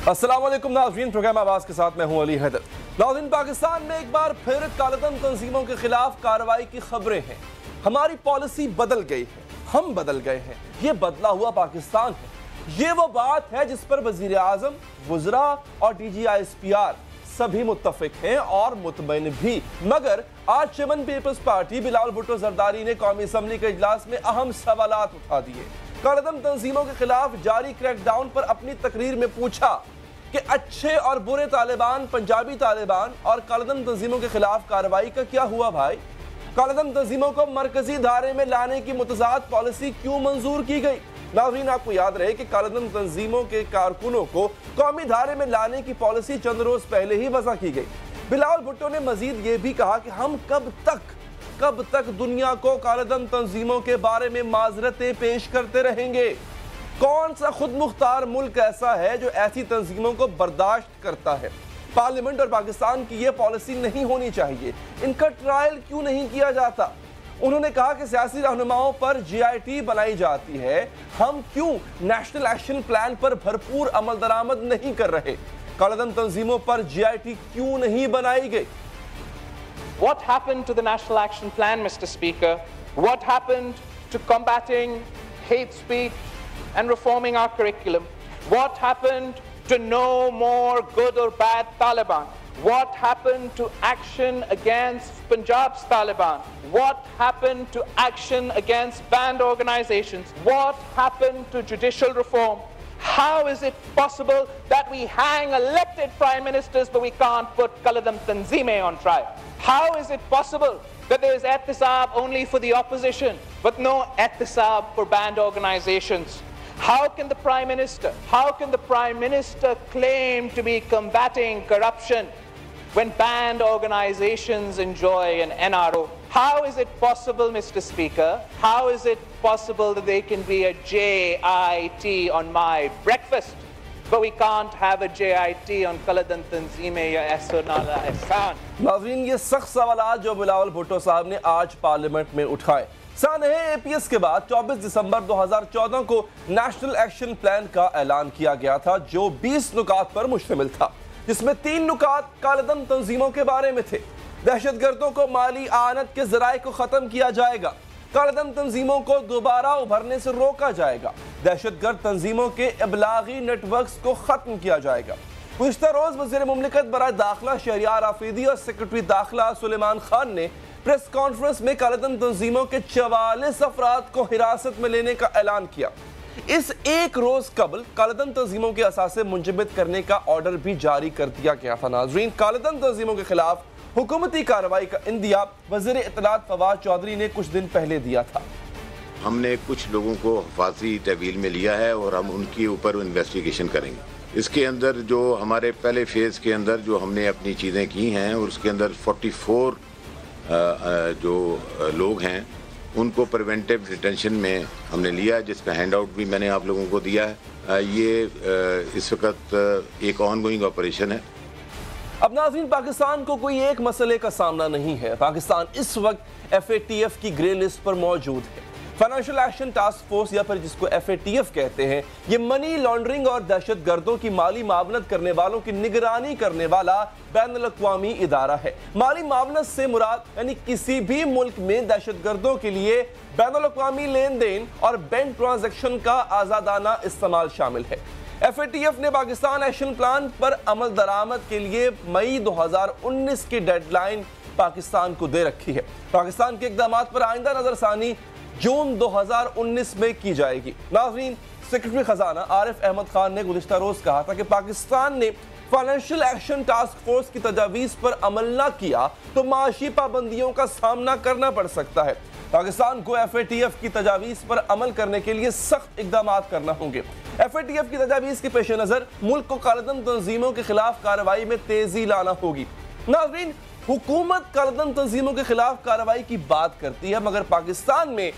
अस्सलाम वालेकुम नाज़रीन, प्रोग्राम आवाज़ के साथ मैं हूं अली हैदर। नाज़रीन, पाकिस्तान में एक बार फिर कालेधन तंजीमों के खिलाफ कार्रवाई की खबरें हैं। हमारी पॉलिसी बदल गई है, हम बदल गए हैं, ये बदला हुआ पाकिस्तान है। ये वो बात है जिस पर वज़ीर आज़म, वुज़रा और DGISPR सभी मुत्तफिक हैं और मुतमईन भी। मगर आज चमन पीपल्स पार्टी बिलावल भुट्टो जरदारी ने कौमी असम्बली के इजलास में अहम सवालात उठा दिए। कालेधन तंजीमों के खिलाफ जारी क्रैकडाउन पर अपनी तकरीर में पूछा कि अच्छे और बुरे तालिबान, पंजाबी तालिबान और कालेधन तंजीमों के खिलाफ कार्रवाई का क्या हुआ भाई? कालेधन तंजीमों को मरकजी धारे में लाने की मुतज़ाद पॉलिसी क्यों मंजूर की गई? नाज़रीन, आपको याद रहे कि कालेधन तंजीमों के कारकुनों को कौमी धारे में लाने की पॉलिसी चंद रोज पहले ही वज़ा की गई। बिलावल भुट्टो ने मजीद ये भी कहा कि हम कब तक दुनिया को कालेधन तंजीमों के बारे में माजरतें पेश करते रहेंगे? कौन सा खुद मुख्तार मुल्क ऐसा है जो ऐसी तंजीमों को बर्दाश्त करता है? पार्लियामेंट और पाकिस्तान की यह पॉलिसी नहीं होनी चाहिए। इनका ट्रायल क्यों नहीं किया जाता? उन्होंने कहा कि सियासी रहनुमाओं पर GIT बनाई जाती है, हम क्यों नेशनल एक्शन प्लान पर भरपूर अमल दरामद नहीं कर रहे? कालेधन तंजीमों पर GIT क्यों नहीं बनाई गई? What happened to the National Action Plan, Mr. Speaker? What happened to combating hate speech and reforming our curriculum? What happened to no more good or bad Taliban? What happened to action against Punjab's Taliban? What happened to action against banned organizations? What happened to judicial reform? How is it possible that we hang elected prime ministers but we can't put Kaladam Tanzime on trial? How is it possible that there is ehtisab only for the opposition but no ehtisab for banned organizations? How can the Prime Minister claim to be combating corruption when banned organizations enjoy an NRO? How is it possible, Mr. Speaker? How is it possible that there can be a JIT on my breakfast, but we can't have a JIT on Kaladhan Tanzime ya Ehsanullah Ehsan? नाज़रीन, ये सख्त सवाल जो बिलावल भुट्टो साहब ने आज parliament में उठाए। सानहे APS के बाद 24 दिसंबर 2014 को नेशनल एक्शन प्लान का ऐलान किया गया था, जो 20 नुकात पर मुश्तमिल था, जिसमें 3 नुकात कालेधन तंजीमों के बारे में थे। दहशतगर्दों को माली आनत के जराए को खत्म किया जाएगा, कालेधन तंजीमों को दोबारा उभरने से रोका जाएगा, दहशतगर्द तंजीमों के इबलागी नेटवर्क्स को खत्म किया जाएगा। गुज़िश्ता रोज वज़ीर मुमलिकत बराए दाखिला शहरियार आफरीदी और सेक्रेटरी दाखिला सुलेमान खान ने प्रेस कॉन्फ्रेंस में कालेधन तंजीमों के 44 अफराद को हिरासत में लेने का ऐलान किया। इस एक रोज कबल कालेधन तंजीमों के असासे मुंजमद करने का ऑर्डर भी जारी कर दिया गया था। नाज़रीन, कालेधन तंजीमों के खिलाफ हुकूमती कार्रवाई का इंदिया वज़ीर इत्तलात फवाद चौधरी ने कुछ दिन पहले दिया था। हमने कुछ लोगों को हिफाजती तहवील में लिया है और हम उनके ऊपर इन्वेस्टिगेशन करेंगे। इसके अंदर जो हमारे पहले फेज़ के अंदर जो हमने अपनी चीज़ें की हैं और उसके अंदर 44 जो लोग हैं उनको प्रिवेंटिव डिटेंशन में हमने लिया, जिसका हैंड आउट भी मैंने आप लोगों को दिया है। ये इस वक्त एक ऑनगोइंग ऑपरेशन है। अब नाज़रीन, पाकिस्तान को कोई एक मसले का सामना नहीं है। पाकिस्तान इस वक्त FATF की ग्रे लिस्ट पर मौजूद है। फाइनेंशियल एक्शन टास्क फोर्स या फिर जिसको FATF कहते हैं, ये मनी लॉन्ड्रिंग और दहशत गर्दों की माली मावनत करने वालों की निगरानी करने वाला बैनुल अक़वामी इदारा है। माली मावनत से मुराद यानी किसी भी मुल्क में दहशत गर्दों के लिए बैनुल अक़वामी लेन देन और बैंक ट्रांजैक्शन का आज़ादाना इस्तेमाल शामिल है। FATF ने पाकिस्तान एक्शन प्लान पर अमल दरामद के लिए मई 2019 की डेडलाइन पाकिस्तान को दे रखी है। पाकिस्तान के इक़दाम पर आइंदा नजरसानी जून 2019 में की जाएगी। नाज़रीन, सेक्रेटरी खजाना आरिफ अहमद खान ने गुज़िश्ता रोज कहा था कि पाकिस्तान ने फाइनेंशियल एक्शन टास्क फोर्स की तजावीज़ पर अमल न किया तो माशी पाबंदियों का सामना करना पड़ सकता है। पाकिस्तान को FATF की तजावीज़ पर अमल करने के लिए सख्त इक़दाम करना होंगे। FATF की तजावीज़ के पेश नज़र मुल्क को कालेधन तंजीमों के खिलाफ कार्रवाई में तेजी लाना होगी। नाज़रीन, हुकूमत कालेधन तंजीमों के खिलाफ कार्रवाई की बात करती है, मगर पाकिस्तान में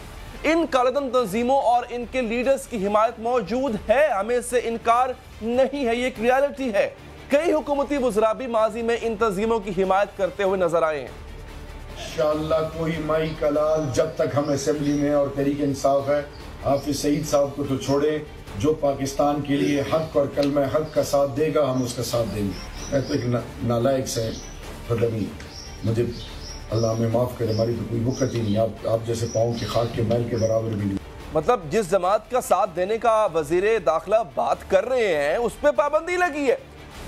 इन कालेधन तंजीमों और इनके लीडर्स की हिमायत मौजूद है। हमें इससे इनकार नहीं है, ये एक रियलिटी है। कई हुकूमती वज़रा भी माजी में इन तंजीमों की हिमायत करते हुए नजर आए हैं। इंशाअल्लाह कोई माई कलाल जब तक हम असेंबली में और तहरीक इंसाफ है, हाफिज सईद साहब को तो छोड़े, जो पाकिस्तान के लिए हक और कलमा हक का साथ देगा हम उसका साथ देंगे। मैं तो एक नालायक से पता मुझे अल्लाह में माफ़ करे, हमारी तो कोई वक़्त ही नहीं, आप जैसे पाँव के खाक के मैल के बराबर भी नहीं। मतलब जिस जमात का साथ देने का वज़ीर दाखिला बात कर रहे हैं उस पर पाबंदी लगी है,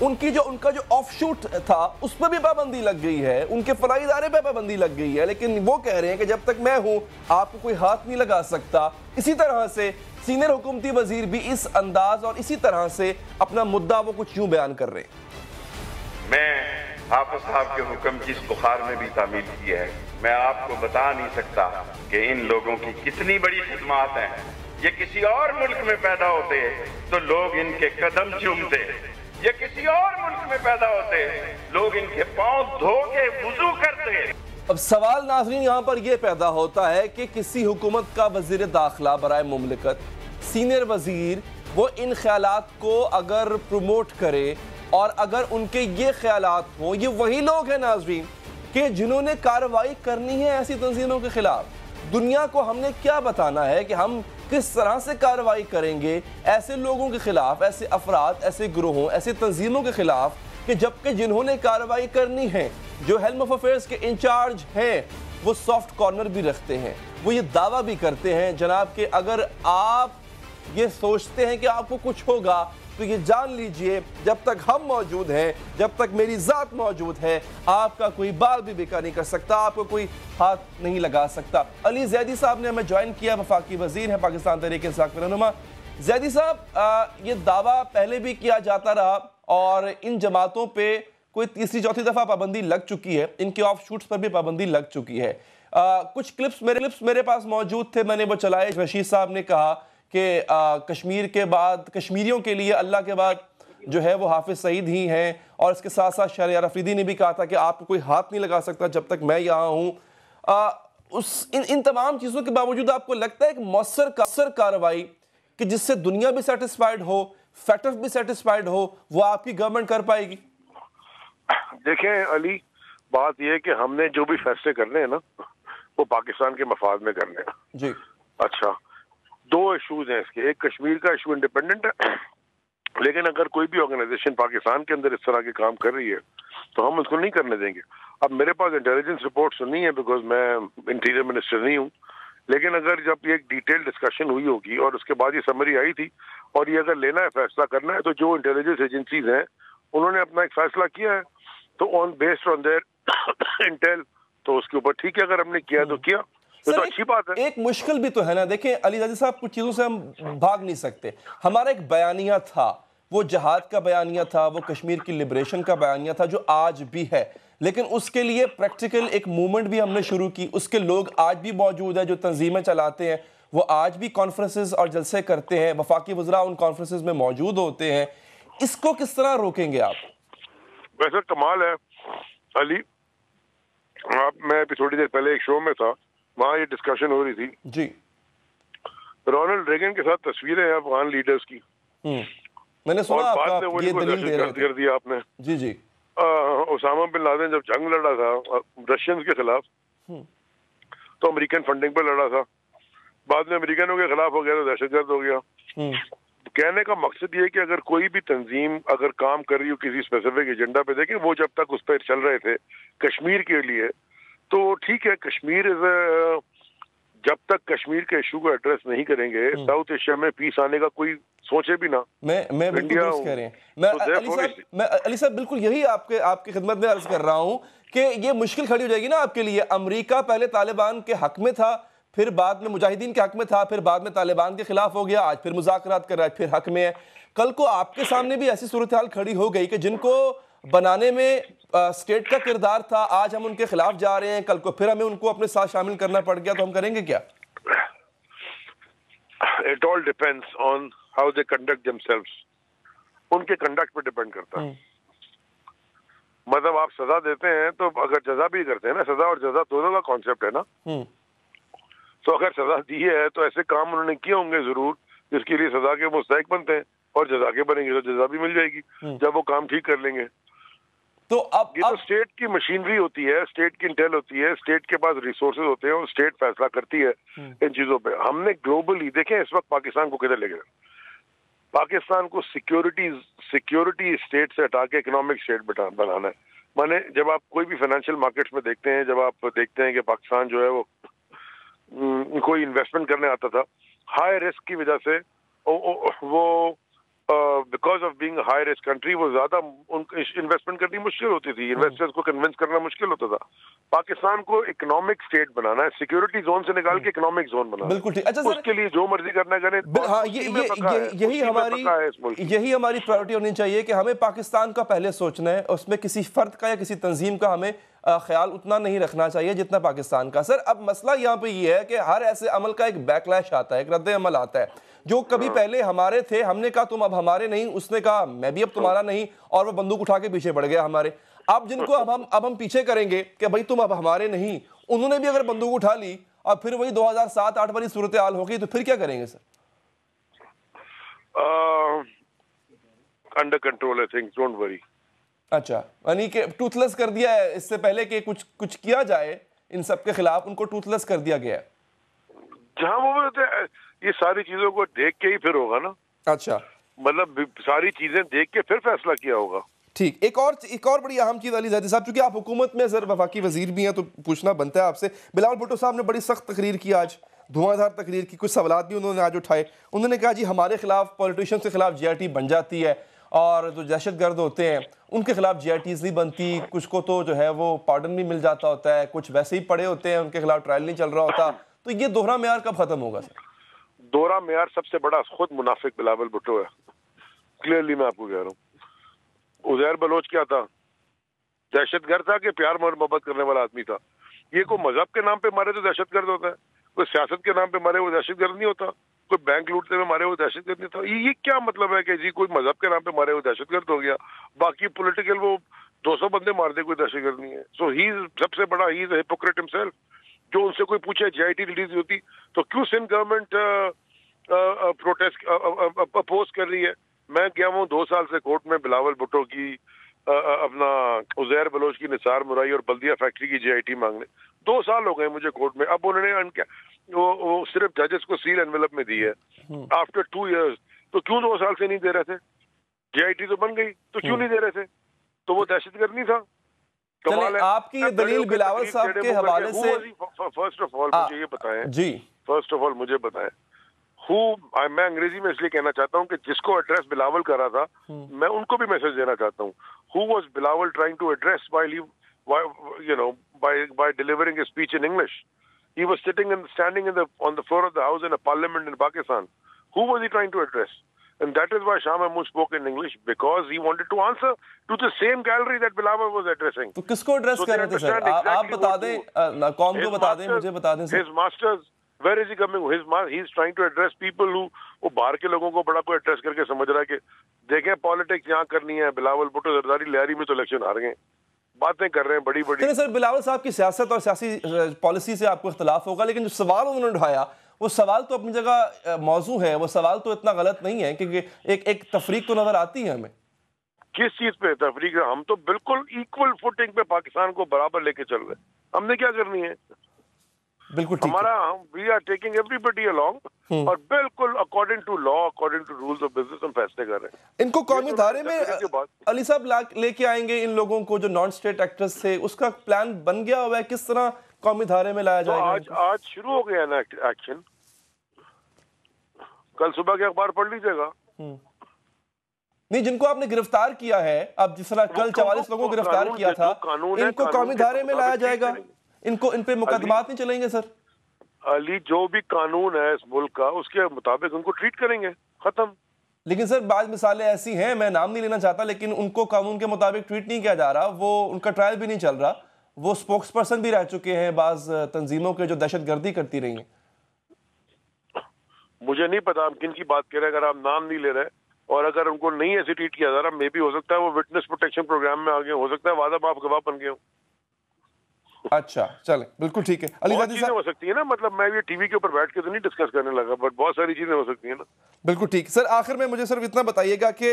उनका जो ऑफशूट था उस पर भी पाबंदी लग गई है, उनके फलाई इदारे पर पाबंदी लग गई है, लेकिन वो कह रहे हैं कि जब तक मैं हूं आपको कोई हाथ नहीं लगा सकता। इसी तरह से सीनियर हुकूमती वजीर भी इस अंदाज और इसी तरह से अपना मुद्दा वो कुछ यूं बयान कर रहे हैं। मैं हाफिज साहब के हुक्म की इस बुखार में भी तामील की है। मैं आपको बता नहीं सकता कि इन लोगों की कितनी बड़ी खिदमत हैं। ये किसी और मुल्क में पैदा होते तो लोग इनके कदम चूमते, ये किसी और मुल्क में पैदा होते लोग इनके पांव धो के वुजू करते। अब सवाल नाज़रीन यहाँ पर यह पैदा होता है कि किसी हुकूमत का वज़ीर दाखिला बराए मुमलिकत सीनियर वज़ीर वो इन ख्यालात को अगर प्रमोट करे और अगर उनके ये ख्यालात हों, ये वही लोग हैं नाज़रीन कि जिन्होंने कार्रवाई करनी है ऐसी तंजीमों के खिलाफ। दुनिया को हमने क्या बताना है कि हम किस तरह से कार्रवाई करेंगे ऐसे लोगों के खिलाफ, ऐसे अफराद, ऐसे ग्रोहों, ऐसे तंजीमों के खिलाफ कि जबकि जिन्होंने कार्रवाई करनी है, जो हेल्म ऑफ अफेयर्स के इंचार्ज हैं, वो सॉफ्ट कॉर्नर भी रखते हैं, वो ये दावा भी करते हैं जनाब कि अगर आप ये सोचते हैं कि आपको कुछ होगा तो ये जान लीजिए जब तक हम मौजूद हैं, जब तक मेरी ज़ात मौजूद है, आपका कोई बाल भी बेकार नहीं कर सकता, आपको कोई हाथ नहीं लगा सकता। अली ज़ैदी साहब ने हमें ज्वाइन किया, वफाकी वज़ीर हैं पाकिस्तान तहरीक इंसाफ के रहनुमा। ज़ैदी साहब, ये दावा पहले भी किया जाता रहा और इन जमातों पे कोई तीसरी चौथी दफ़ा पाबंदी लग चुकी है, इनके ऑफ शूट्स पर भी पाबंदी लग चुकी है। कुछ क्लिप्स मेरे पास मौजूद थे, मैंने वो चलाए। रशीद साहब ने कहा कि कश्मीर के बाद कश्मीरियों के लिए अल्लाह के बाद जो है वो हाफिज सईद ही हैं, और इसके साथ साथ शहरयार अफरीदी ने भी कहा था कि आपको कोई हाथ नहीं लगा सकता जब तक मैं यहाँ हूँ। इन तमाम चीज़ों के बावजूद आपको लगता है कि मौसर कार्रवाई कि जिससे दुनिया भी सेटिस्फाइड हो, फैक्टर्स भी सेटिस्फाइड हो, वो आपकी गवर्नमेंट कर पाएगी? देखें अली, बात यह है कि हमने जो भी फैसले करने हैं ना वो पाकिस्तान के मफाद में करने हैं जी। अच्छा, दो इशूज हैं इसके। एक कश्मीर का इशू इंडिपेंडेंट है, लेकिन अगर कोई भी ऑर्गेनाइजेशन पाकिस्तान के अंदर इस तरह के काम कर रही है तो हम उसको नहीं करने देंगे। अब मेरे पास इंटेलिजेंस रिपोर्ट तो नहीं है बिकॉज मैं इंटीरियर मिनिस्टर नहीं हूँ, लेकिन अगर जब ये एक डिटेल डिस्कशन हुई होगी और उसके बाद ये समरी आई थी और ये अगर लेना है, फैसला करना है, तो जो इंटेलिजेंस एजेंसीज हैं उन्होंने अपना एक फैसला किया है, तो बेस्ड ऑन देयर इंटेल तो उसके ऊपर ठीक है, अगर हमने किया तो किया, तो अच्छी बात है। एक मुश्किल भी तो है ना। देखें अली ज़ैदी साहब, कुछ चीज़ों से हम भाग नहीं सकते। हमारा एक बयानिया था, वो जहाद का बयानिया था, वो कश्मीर की लिबरेशन का बयानिया था, जो आज भी है, लेकिन उसके लिए प्रैक्टिकल एक मूवमेंट भी हमने शुरू की। उसके लोग आज भी मौजूद हैं जो तंजीमें चलाते हैं, वो आज भी कॉन्फ्रेंसेस और जलसे करते हैं, वफाकी वज़रा उन कॉन्फ्रेंसेस में मौजूद होते हैं। इसको किस तरह रोकेंगे आप? वैसे कमाल है अली, मैं अभी थोड़ी देर पहले एक शो में था, वहाँ ये डिस्कशन हो रही थी जी। रोनाल्ड रेगन के साथ तस्वीरें हैं अफगान लीडर्स की, मैंने सुना आपका ये दलील दे रहे थे। कर दिया आपने जी जी। ओसामा बिन लादेन जब जंग लड़ा था रशियंस के खिलाफ तो अमेरिकन फंडिंग पर लड़ा था, बाद में अमेरिकनों के खिलाफ हो गया तो दहशतगर्द हो गया। कहने का मकसद ये है कि अगर कोई भी तंजीम अगर काम कर रही हो किसी स्पेसिफिक एजेंडा पे, देखें वो जब तक उस पर चल रहे थे कश्मीर के लिए तो ठीक है, कश्मीर जब तक कश्मीर के इशू को एड्रेस नहीं करेंगे साउथ एशिया में पीस आने का कोई सोचे भी ना। मैं बिल्कुल कह रहे हैं। मैं अली साहब बिल्कुल यही आपकी खिदमत में अर्ज कर रहा हूं कि ये मुश्किल खड़ी हो जाएगी ना आपके लिए। अमेरिका पहले तालिबान के हक में था, फिर बाद में मुजाहिदीन के हक में था, फिर बाद में तालिबान के खिलाफ हो गया, आज फिर मुज़ाकरात कर रहा है, फिर हक में है। कल को आपके सामने भी ऐसी सूरत हाल खड़ी हो गई कि जिनको बनाने में स्टेट का किरदार था, आज हम उनके खिलाफ जा रहे हैं, कल को फिर हमें उनको अपने साथ शामिल करना पड़ गया, तो हम करेंगे क्या? It all depends on how they conduct themselves. उनके कंडक्ट पे डिपेंड करता है। मतलब आप सजा देते हैं तो अगर जजा भी करते हैं ना, सजा और जजा दोनों का कॉन्सेप्ट है ना, तो अगर सजा दी है तो ऐसे काम उन्होंने किए होंगे जरूर जिसके लिए सजा के मुस्तहिक बनते हैं, और जजा के बनेंगे तो जजा भी मिल जाएगी जब वो काम ठीक कर लेंगे। तो अब ये तो स्टेट की मशीनरी होती है, स्टेट की इंटेल होती है, स्टेट के पास रिसोर्सेज होते हैं और स्टेट फैसला करती है इन चीजों पे। हमने ग्लोबली देखें इस वक्त पाकिस्तान को किधर ले गए, पाकिस्तान को सिक्योरिटी स्टेट से हटा के इकोनॉमिक स्टेट बनाना है। माने जब आप कोई भी फाइनेंशियल मार्केट्स में देखते हैं, जब आप देखते हैं कि पाकिस्तान जो है वो कोई इन्वेस्टमेंट करने आता था, हाई रिस्क की वजह से वो because of being high risk country वो ज्यादा इन्वेस्टमेंट करनी मुश्किल होती थी, इन्वेस्टर्स को कन्विंस करना मुश्किल होता था। पाकिस्तान को इकोनॉमिक स्टेट बनाना है, सिक्योरिटी जोन से निकाल के इकोनॉमिक जोन बनाना। बिल्कुल ठीक। अच्छा सर, उसके लिए जो मर्जी करना करें। हाँ, यही हमारी प्रायोरिटी होनी चाहिए कि हमें पाकिस्तान का पहले सोचना है, उसमें किसी फर्द का या किसी तंजीम का हमें ख्याल उतना नहीं रखना चाहिए जितना पाकिस्तान का। सर, अब मसला यहाँ पे ये है कि हर ऐसे अमल का एक बैकलैश आता है, एक रद्द अमल आता है। जो कभी पहले हमारे थे, हमने कहा तुम अब हमारे नहीं, उसने कहा मैं भी अब तुम्हारा नहीं, और वो बंदूक उठा के पीछे बढ़ गया हमारे। अब जिनको अब हम पीछे करेंगे कि भाई तुम अब हमारे नहीं, उन्होंने भी अगर बंदूक उठा ली और फिर वही 2007-8 वाली सूरत हाल होगी, तो फिर क्या करेंगे सर? अंडर कंट्रोल है थिंग्स, डोंट वरी। अच्छा, यानी कि टूथलेस कर दिया है, इससे पहले कि कुछ किया जाए इन सब के खिलाफ उनको टूथलेस कर दिया गया है। जहां वो बोलते हैं ये सारी चीजों को देख के ही फिर होगा ना। अच्छा, मतलब सारी चीजें देख के फिर फैसला किया होगा। ठीक। एक और बड़ी अहम चीज अली ज़ैदी साहब, चूंकि आप हुकूमत में सर वफाकी वजीर भी हैं, तो पूछना बनता है आपसे। बिलावल भुट्टो साहब ने बड़ी सख्त तकरीर की आज, धुआंधार तकरीर की, कुछ सवालात भी उन्होंने आज उठाए। उन्होंने कहा जी हमारे खिलाफ, पॉलिटिशियंस के खिलाफ GIT बन जाती है, और जो दहशतगर्द होते हैं उनके खिलाफ GITs नहीं बनती, कुछ को तो जो है वो पार्डन भी मिल जाता होता है, कुछ वैसे ही पड़े होते हैं, उनके खिलाफ ट्रायल नहीं चल रहा होता। तो ये दोहरा मेयार कब खत्म होगा सर? दोहरा मेयार सबसे बड़ा खुद मुनाफिक बिलावल भुट्टो है, क्लियरली मैं आपको कह रहा हूँ। उज़ैर बलोच क्या था? दहशतगर्द था कि प्यार मोहब्बत करने वाला आदमी था? ये कोई मजहब के नाम पे मारे तो दहशतगर्द होता है, कोई सियासत के नाम पे मारे वो दहशतगर्द नहीं होता, कोई बैंक लूटते हुए मारे वो दहशतगर्द नहीं था। ये क्या मतलब है कि जी कोई मजहब के नाम पे मारे वो दहशतगर्द हो गया, बाकी पॉलिटिकल वो 200 बंदे मार दे कोई दहशतगर्द नहीं है। सो ही सबसे बड़ा ही इज हिपोक्रेट हिमसेल्फ। जो उनसे कोई पूछे GIT रिलीज होती तो क्यों सिंध गवर्नमेंट प्रोटेस्ट अपोज कर रही है? मैं गया हूँ 2 साल से कोर्ट में बिलावल भुट्टो की, अपना उज़ैर बलोच की निसार मुराई और बल्दिया फैक्ट्री की GIT मांगने। 2 साल हो गए मुझे कोर्ट में। अब उन्होंने वो सिर्फ जजेस को सील एनवेलप में दी है आफ्टर 2 इयर्स। तो क्यों 2 साल से नहीं दे रहे थे? GIT तो बन गई, तो क्यों नहीं दे रहे थे? तो वो दहशतगर्द नहीं था? चलिए, आपकी ये दलील बिलावल साहब के हवाले से फर्स्ट ऑफ ऑल मुझे ये बताएं जी, फर्स्ट ऑफ ऑल मुझे बताएं मैं अंग्रेजी में इसलिए कहना चाहता हूँ कि जिसको एड्रेस बिलावल करा था, मैं उनको भी मैसेज देना चाहता हूँ। Who was Bilawal trying to address by delivering a speech in English? He was standing on the floor of the house in a parliament in Pakistan. Who was he trying to address? And that is why Shah Mahmood spoke in English, because he wanted to answer to the same gallery that Bilawal was addressing. तो किसको address कर रहे थे sir? आप बता दें, कौन को बता दें, मुझे बता दें sir. His masters, where is he coming? He's trying to address people who वो बाहर के लोगों को बड़ा कोई एड्रेस करके समझ रहा है कि देखें पॉलिटिक्स यहाँ करनी है। बिलावल भुट्टो जरदारी लियारी में तो इलेक्शन हार गए, बातें कर रहे हैं बड़ी बड़ी। सर, बिलावल साहब की सियासत और सियासी पॉलिसी से आपको इख्तलाफ होगा, लेकिन जो सवाल उन्होंने उठाया वो सवाल तो अपनी जगह मौजू है, वो सवाल तो इतना गलत नहीं है, क्योंकि एक तफरीक तो नजर आती है हमें। किस चीज पे तफरीक? हम तो बिल्कुल इक्वल फुटिंग पे पाकिस्तान को बराबर लेके चल रहे हैं। हमने क्या करनी है? बिल्कुल हमारा we are taking everybody along और बिल्कुल according to law, according to rules of business हम फैसले कर रहे हैं। इनको कौमी धारे में अली साहब लेके आएंगे इन लोगों को जो नॉन स्टेट एक्टर्स थे, उसका प्लान बन गया हुआ है? किस तरह कौमी धारे में लाया जाएगा? आज शुरू हो गया ना एक्शन, कल सुबह के अखबार पढ़ लीजिएगा। नहीं, जिनको आपने गिरफ्तार किया है, अब जिस तरह कल 44 लोगों को गिरफ्तार किया था, इनको कौमी धारे में लाया जाएगा? इन पे मुकदमात नहीं चलेंगे सर? अली, जो भी कानून है इस मुल्क का उसके मुताबिक उनको ट्रीट करेंगे, खत्म। लेकिन सर बाज मिसालें ऐसी हैं, मैं नाम नहीं लेना चाहता, लेकिन उनको कानून के मुताबिक ट्रीट नहीं किया जा रहा, वो उनका ट्रायल भी नहीं चल रहा, वो स्पोक्स पर्सन भी रह चुके हैं बाज तंजीमों के जो दहशतगर्दी करती रही हैं। मुझे नहीं पता आप किन की बात कर रहे हैं, अगर आप नाम नहीं ले रहे और अगर उनको नहीं ऐसे ट्रीट किया जा रहा, मे भी हो सकता है वो विटनेस प्रोटेक्शन प्रोग्राम में आ गए, हो सकता है वादा माफ गवाह बन गए हो। अच्छा चले, बिल्कुल ठीक है। अली ज़ैदी साहब, हो सकती है ना, मतलब मैं ये टीवी के ऊपर बैठ के तो नहीं डिस्कस करने लगा, बट बहुत सारी चीजें हो सकती है ना। बिल्कुल ठीक। सर आखिर में मुझे सिर्फ इतना बताइएगा कि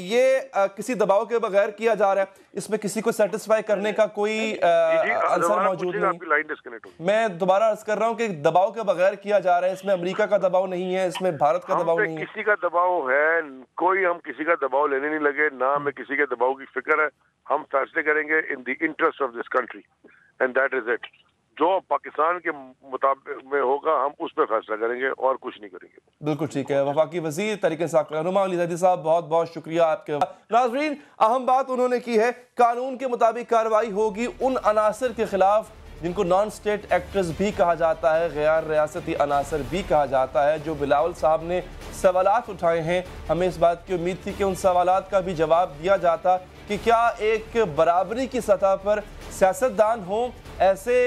ये किसी दबाव के बगैर किया जा रहा है, इसमें किसी को सेटिस्फाई करने का कोई आंसर मौजूद नहीं। मैं दोबारा अर्ज कर रहा हूँ कि दबाव के बगैर किया जा रहा है, इसमें अमेरिका का दबाव नहीं है, इसमें भारत का दबाव नहीं है, किसी का दबाव है कोई, हम किसी का दबाव लेने नहीं लगे, ना हमें किसी के दबाव की फिक्र है। हम फैसले करेंगे in the interest of this country and that is it. जो पाकिस्तान के मुताबिक में होगा हम उस पर फैसला करेंगे और कुछ नहीं करेंगे। बिल्कुल ठीक है। वफाकी वज़ीर तहरीक इंसाफ रहनुमा अली ज़ैदी साहब, बहुत बहुत शुक्रिया आपके। नाज़रीन, अहम बात उन्होंने की है, कानून के मुताबिक कार्रवाई होगी उन अनासर के खिलाफ जिनको नॉन स्टेट एक्टर्स भी कहा जाता है, गैर रियासती अनासर भी कहा जाता है। जो बिलावल साहब ने सवालात उठाए हैं, हमें इस बात की उम्मीद थी कि उन सवालात का भी जवाब दिया जाता कि क्या एक बराबरी की सतह पर सियासतदान हों, ऐसे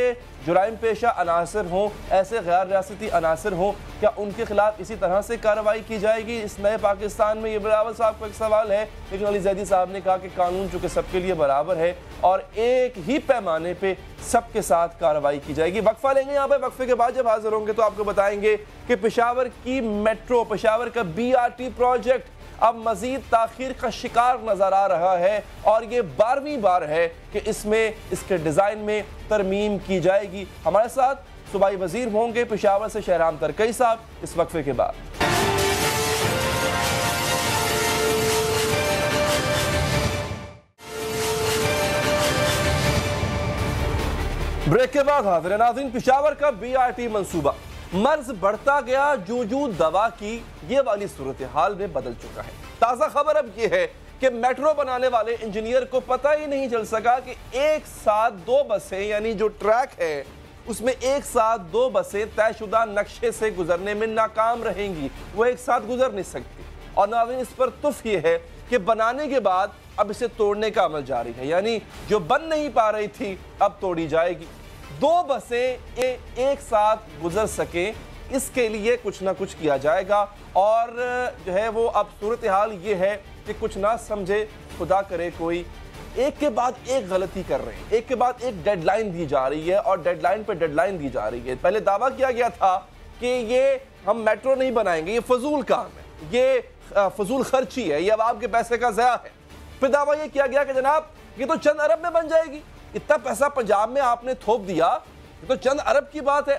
जुराइम पेशा अनासर हों, ऐसे गैर रियासती अनासर हों, क्या उनके खिलाफ इसी तरह से कार्रवाई की जाएगी इस नए पाकिस्तान में? ये बिलावल साहब का एक सवाल है, लेकिन अली ज़ैदी साहब ने कहा कि कानून चूँकि सबके लिए बराबर है और एक ही पैमाने पे सबके साथ कार्रवाई की जाएगी। वक्फा लेंगे यहाँ पे, वक्फे के बाद जब हाजिर होंगे तो आपको बताएंगे कि पेशावर की मेट्रो, पेशावर का BRT प्रोजेक्ट अब मजीद ताखीर का शिकार नजर आ रहा है और ये 12वीं बार है कि इसमें इसके डिजाइन में तरमीम की जाएगी। हमारे साथ सूबाई वजीर होंगे पेशावर से शहराम तरकई साहब इस वक्फे के बाद। ब्रेक के बाद हाजिर नाज़रीन, पेशावर का BRT मंसूबा मर्ज बढ़ता गया, जूजू दवा की ये वाली सूरत हाल में बदल चुका है। ताज़ा खबर अब ये है कि मेट्रो बनाने वाले इंजीनियर को पता ही नहीं चल सका कि एक साथ दो बसें, यानी जो ट्रैक है उसमें एक साथ दो बसें तयशुदा नक्शे से गुजरने में नाकाम रहेंगी, वो एक साथ गुजर नहीं सकती। और नाज़रीन, इस पर तुफ ये है कि बनाने के बाद अब इसे तोड़ने का अमल जारी है, यानी जो बन नहीं पा रही थी अब तोड़ी जाएगी। दो बसें एक साथ गुजर सके, इसके लिए कुछ ना कुछ किया जाएगा। और जो है वो अब सूरत हाल ये है कि कुछ ना समझे खुदा करे कोई, एक के बाद एक गलती कर रहे हैं, एक के बाद एक डेडलाइन दी जा रही है और डेडलाइन पे डेडलाइन दी जा रही है। पहले दावा किया गया था कि ये हम मेट्रो नहीं बनाएंगे, ये फजूल काम है, ये फजूल खर्ची है, ये अब आपके पैसे का ज़या है। फिर दावा ये किया गया कि जनाब ये तो चंद अरब में बन जाएगी, इतना पैसा पंजाब में आपने थोप दिया, ये तो चंद अरब की बात है।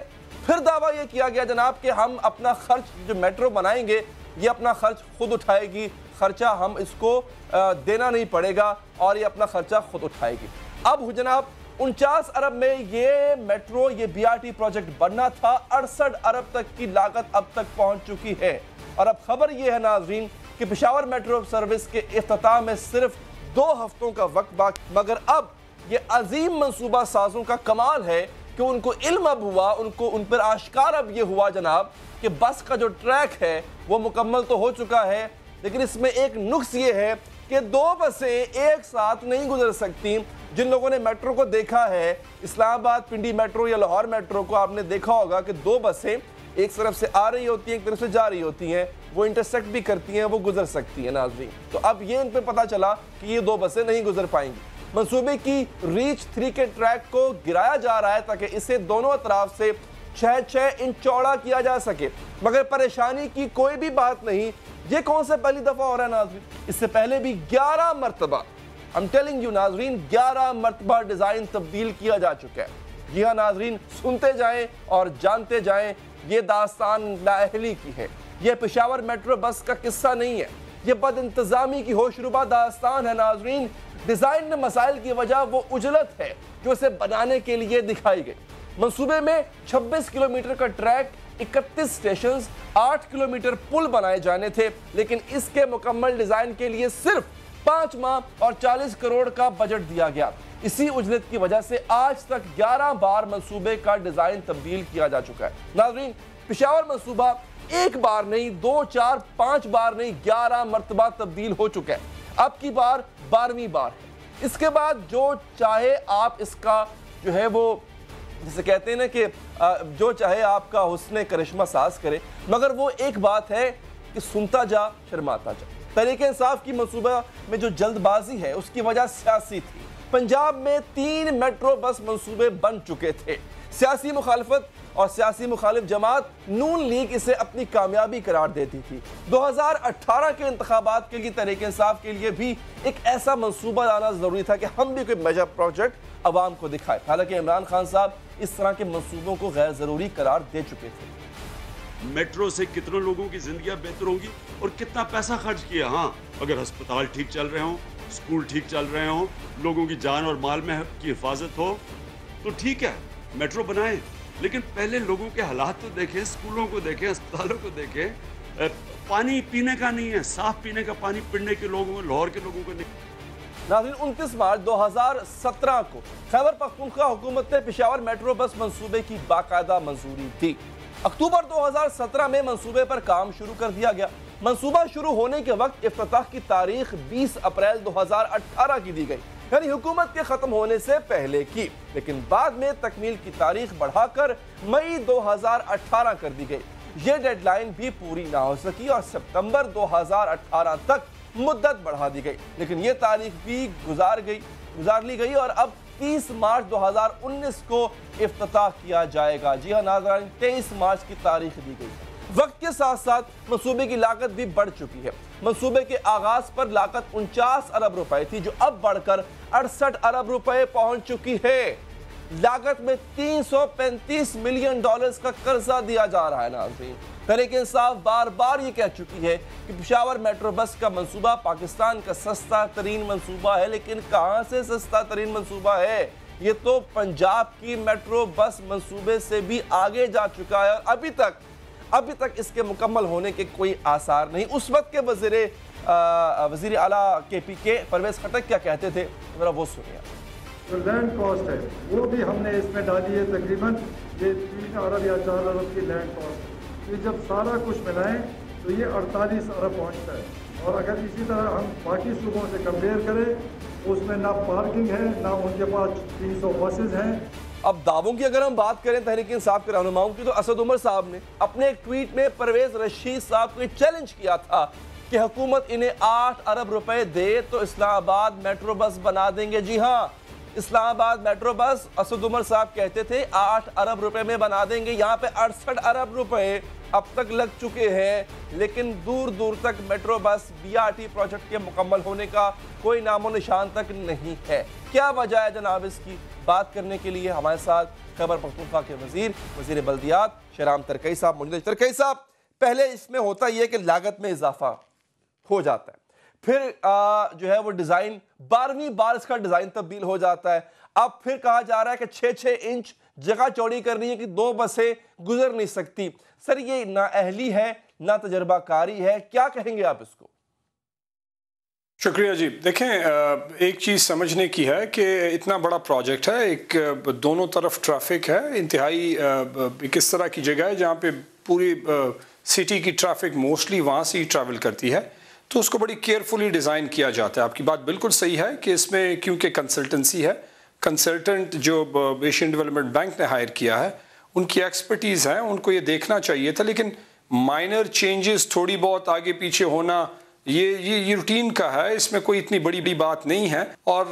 फिर दावा ये किया गया जनाब कि हम अपना खर्च, जो मेट्रो बनाएंगे ये अपना खर्च खुद उठाएगी, खर्चा हम इसको देना नहीं पड़ेगा और ये अपना खर्चा खुद उठाएगी। अब जनाब 49 अरब में ये मेट्रो, ये BRT प्रोजेक्ट बनना था, 68 अरब तक की लागत अब तक पहुंच चुकी है। और अब खबर ये है नाजरीन कि पेशावर मेट्रो सर्विस के इफ्तिताह में सिर्फ 2 हफ्तों का वक्त बाकी, मगर अब ये अजीम मंसूबा साजों का कमाल है कि उनको इल्म अब हुआ, उन पर आश्कार अब ये हुआ जनाब कि बस का जो ट्रैक है वो मुकम्मल तो हो चुका है, लेकिन इसमें एक नुक्स ये है कि 2 बसें एक साथ नहीं गुजर सकती। जिन लोगों ने मेट्रो को देखा है, इस्लामाबाद पिंडी मेट्रो या लाहौर मेट्रो को, आपने देखा होगा कि 2 बसें एक तरफ से आ रही होती हैं, एक तरफ से जा रही होती हैं, वो इंटरसेक्ट भी करती हैं, वो गुजर सकती हैं नाज़रीन। तो अब ये इन पर पता चला कि ये 2 बसें नहीं गुजर पाएंगी। मंसूबे की रीच 3 के ट्रैक को गिराया जा रहा है ताकि इसे दोनों अतराफ से 6-6 इंच चौड़ा किया जा सके, मगर परेशानी की कोई भी बात नहीं। ये कौन से पहली दफा हो रहा है नाज़रीन, इससे पहले भी 11 मरतबा, आई एम टेलिंग यू नाज़रीन, 11 मरतबा डिजाइन तब्दील किया जा चुका है। जी हाँ नाज़रीन, सुनते जाएं और जानते जाएं, ये दास्तान लाअहली की है, ये पेशावर मेट्रो बस का किस्सा नहीं है, ये बदइंतजामी की होशरुबा दास्तान है नाज़रीन। डिजाइन में मसाइल की वजह वो उजलत है जो इसे बनाने के लिए दिखाई गई। मंसूबे में 26 किलोमीटर का ट्रैक, 31 स्टेशन, 8 किलोमीटर पुल बनाए जाने थे, लेकिन इसके मुकम्मल डिजाइन के लिए सिर्फ 5 माह और 40 करोड़ का बजट दिया गया। इसी उजलत की वजह से आज तक 11 बार मंसूबे का डिजाइन तब्दील किया जा चुका है। नाज़रीन, पेशावर मंसूबा एक बार नहीं, 2, 4, 5 बार नहीं, 11 मरतबा तब्दील हो चुका है। अब की बार 12वीं बार है। इसके बाद जो चाहे आप इसका जो है वो, जिसे कहते हैं ना कि जो चाहे आपका हुस्न करिश्मा साज करे, मगर वो एक बात है कि सुनता जा शर्माता जा। तहरीक इंसाफ की मंसूबा में जो जल्दबाजी है उसकी वजह सियासी थी, पंजाब में 3 मेट्रो बस मंसूबे बन चुके थे। सियासी मुखालफत और सियासी मुखालिफ जमात नून लीग इसे अपनी कामयाबी करार देती थी। 2018 के इंतखाबात के लिए तहरीक इंसाफ के लिए भी एक ऐसा मंसूबा लाना जरूरी था कि हम भी कोई मेजर प्रोजेक्ट अवाम को दिखाए। हालांकि इमरान खान साहब इस तरह के मंसूबों को गैर जरूरी करार दे चुके थे। मेट्रो से कितने लोगों की जिंदगी बेहतर होगी और कितना पैसा खर्च किया। हाँ, अगर अस्पताल ठीक चल रहे हों, स्कूल ठीक चल रहे हों, लोगों की जान और माल में की हिफाजत हो तो ठीक है, मेट्रो बनाएं, लेकिन पहले लोगों के हालात तो देखें, स्कूलों को देखें, अस्पतालों को देखें। पानी पीने का नहीं है, साफ पीने का पानी पीने के लोगों को, लाहौर के लोगों को नहीं। नाज़रीन, 29 मार्च 2017 को खैबर पख्तूनख्वा हुकूमत ने पेशावर मेट्रो बस मंसूबे की बाकायदा मंजूरी दी। अक्टूबर 2017 में मंसूबे पर काम शुरू कर दिया गया। मंसूबा शुरू होने के वक्त इफ्तिताह की तारीख 20 अप्रैल 2018 की दी गई, यानी हुकूमत के खत्म होने से पहले की, लेकिन बाद में तकमील की तारीख बढ़ाकर मई 2018 कर दी गई। ये डेडलाइन भी पूरी ना हो सकी और सितंबर 2018 तक मुद्दत बढ़ा दी गई, लेकिन ये तारीख भी गुजार ली गई और अब 30 मार्च 2019 को इफ्तिताह किया जाएगा। जी हाँ नाज़रीन, 23 मार्च की तारीख दी गई। वक्त के साथ साथ मंसूबे की लागत भी बढ़ चुकी है। मंसूबे के आगाज पर लागत 49 अरब रुपए थी, जो अब बढ़कर 68 अरब रुपए पहुंच चुकी है। लागत में 335 मिलियन डॉलर्स का कर्जा दिया जा रहा है। नाज़रीन, तहरीक इंसाफ बार बार ये कह चुकी है कि पेशावर मेट्रो बस का मंसूबा पाकिस्तान का सस्ता तरीन मंसूबा है, लेकिन कहां से सस्ता तरीन मंसूबा है? ये तो पंजाब की मेट्रो बस मंसूबे से भी आगे जा चुका है और अभी तक इसके मुकम्मल होने के कोई आसार नहीं। उस वक्त के वजीर आला KPK परवेज खटक क्या कहते थे, मेरा वो सुनिए। जो लैंड कॉस्ट है वो भी हमने इसमें डाली है, तकरीबन ये 3 अरब या 4 अरब की लैंड कॉस्ट। ये जब सारा कुछ मिलाएं तो ये 48 अरब पहुँचता है। और अगर इसी तरह हम बाकी सूबों से कंपेयर करें, उसमें ना पार्किंग है, ना उनके पास 300 बसेज हैं। अब दावों की अगर हम बात करें तहरीक इंसाफ के रहनुमाओं की, तो असद उमर साहब ने अपने एक ट्वीट में परवेज रशीद साहब को चैलेंज किया था कि हुकूमत इन्हें 8 अरब रुपए दे तो इस्लामाबाद मेट्रो बस बना देंगे। जी हाँ, इस्लामाबाद मेट्रो बस असद उमर साहब कहते थे 8 अरब रुपए में बना देंगे। यहाँ पे 68 अरब रुपए अब तक लग चुके हैं, लेकिन दूर दूर तक मेट्रो बस BRT प्रोजेक्ट के मुकम्मल होने का कोई नामो निशान तक नहीं है। क्या वजह है जनाब इसकी? बात करने के लिए हमारे साथ खैबर पख्तूनख्वा के वजीर बल्दियात शहराम तरकई साहब मौजूद हैं। तरकई साहब, पहले इसमें होता यह कि लागत में इजाफा हो जाता है, फिर जो है वो डिज़ाइन 12वीं बार इसका डिज़ाइन तब्दील हो जाता है। अब फिर कहा जा रहा है कि 6-6 इंच जगह चौड़ी करनी है कि 2 बसें गुजर नहीं सकती। सर, ये ना अहली है ना तजर्बाकारी है, क्या कहेंगे आप इसको? शुक्रिया जी। देखें, एक चीज़ समझने की है कि इतना बड़ा प्रोजेक्ट है, एक दोनों तरफ ट्रैफिक है, इंतहाई किस तरह की जगह है जहाँ पे पूरी सिटी की ट्रैफिक मोस्टली वहाँ से ही ट्रैवल करती है, तो उसको बड़ी केयरफुली डिज़ाइन किया जाता है। आपकी बात बिल्कुल सही है कि इसमें क्योंकि कंसल्टेंसी है, कंसल्टेंट जो एशियन डेवलपमेंट बैंक ने हायर किया है, उनकी एक्सपर्टीज़ है, उनको ये देखना चाहिए था। लेकिन माइनर चेंजेस थोड़ी बहुत आगे पीछे होना ये रूटीन का है, इसमें कोई इतनी बड़ी बात नहीं है। और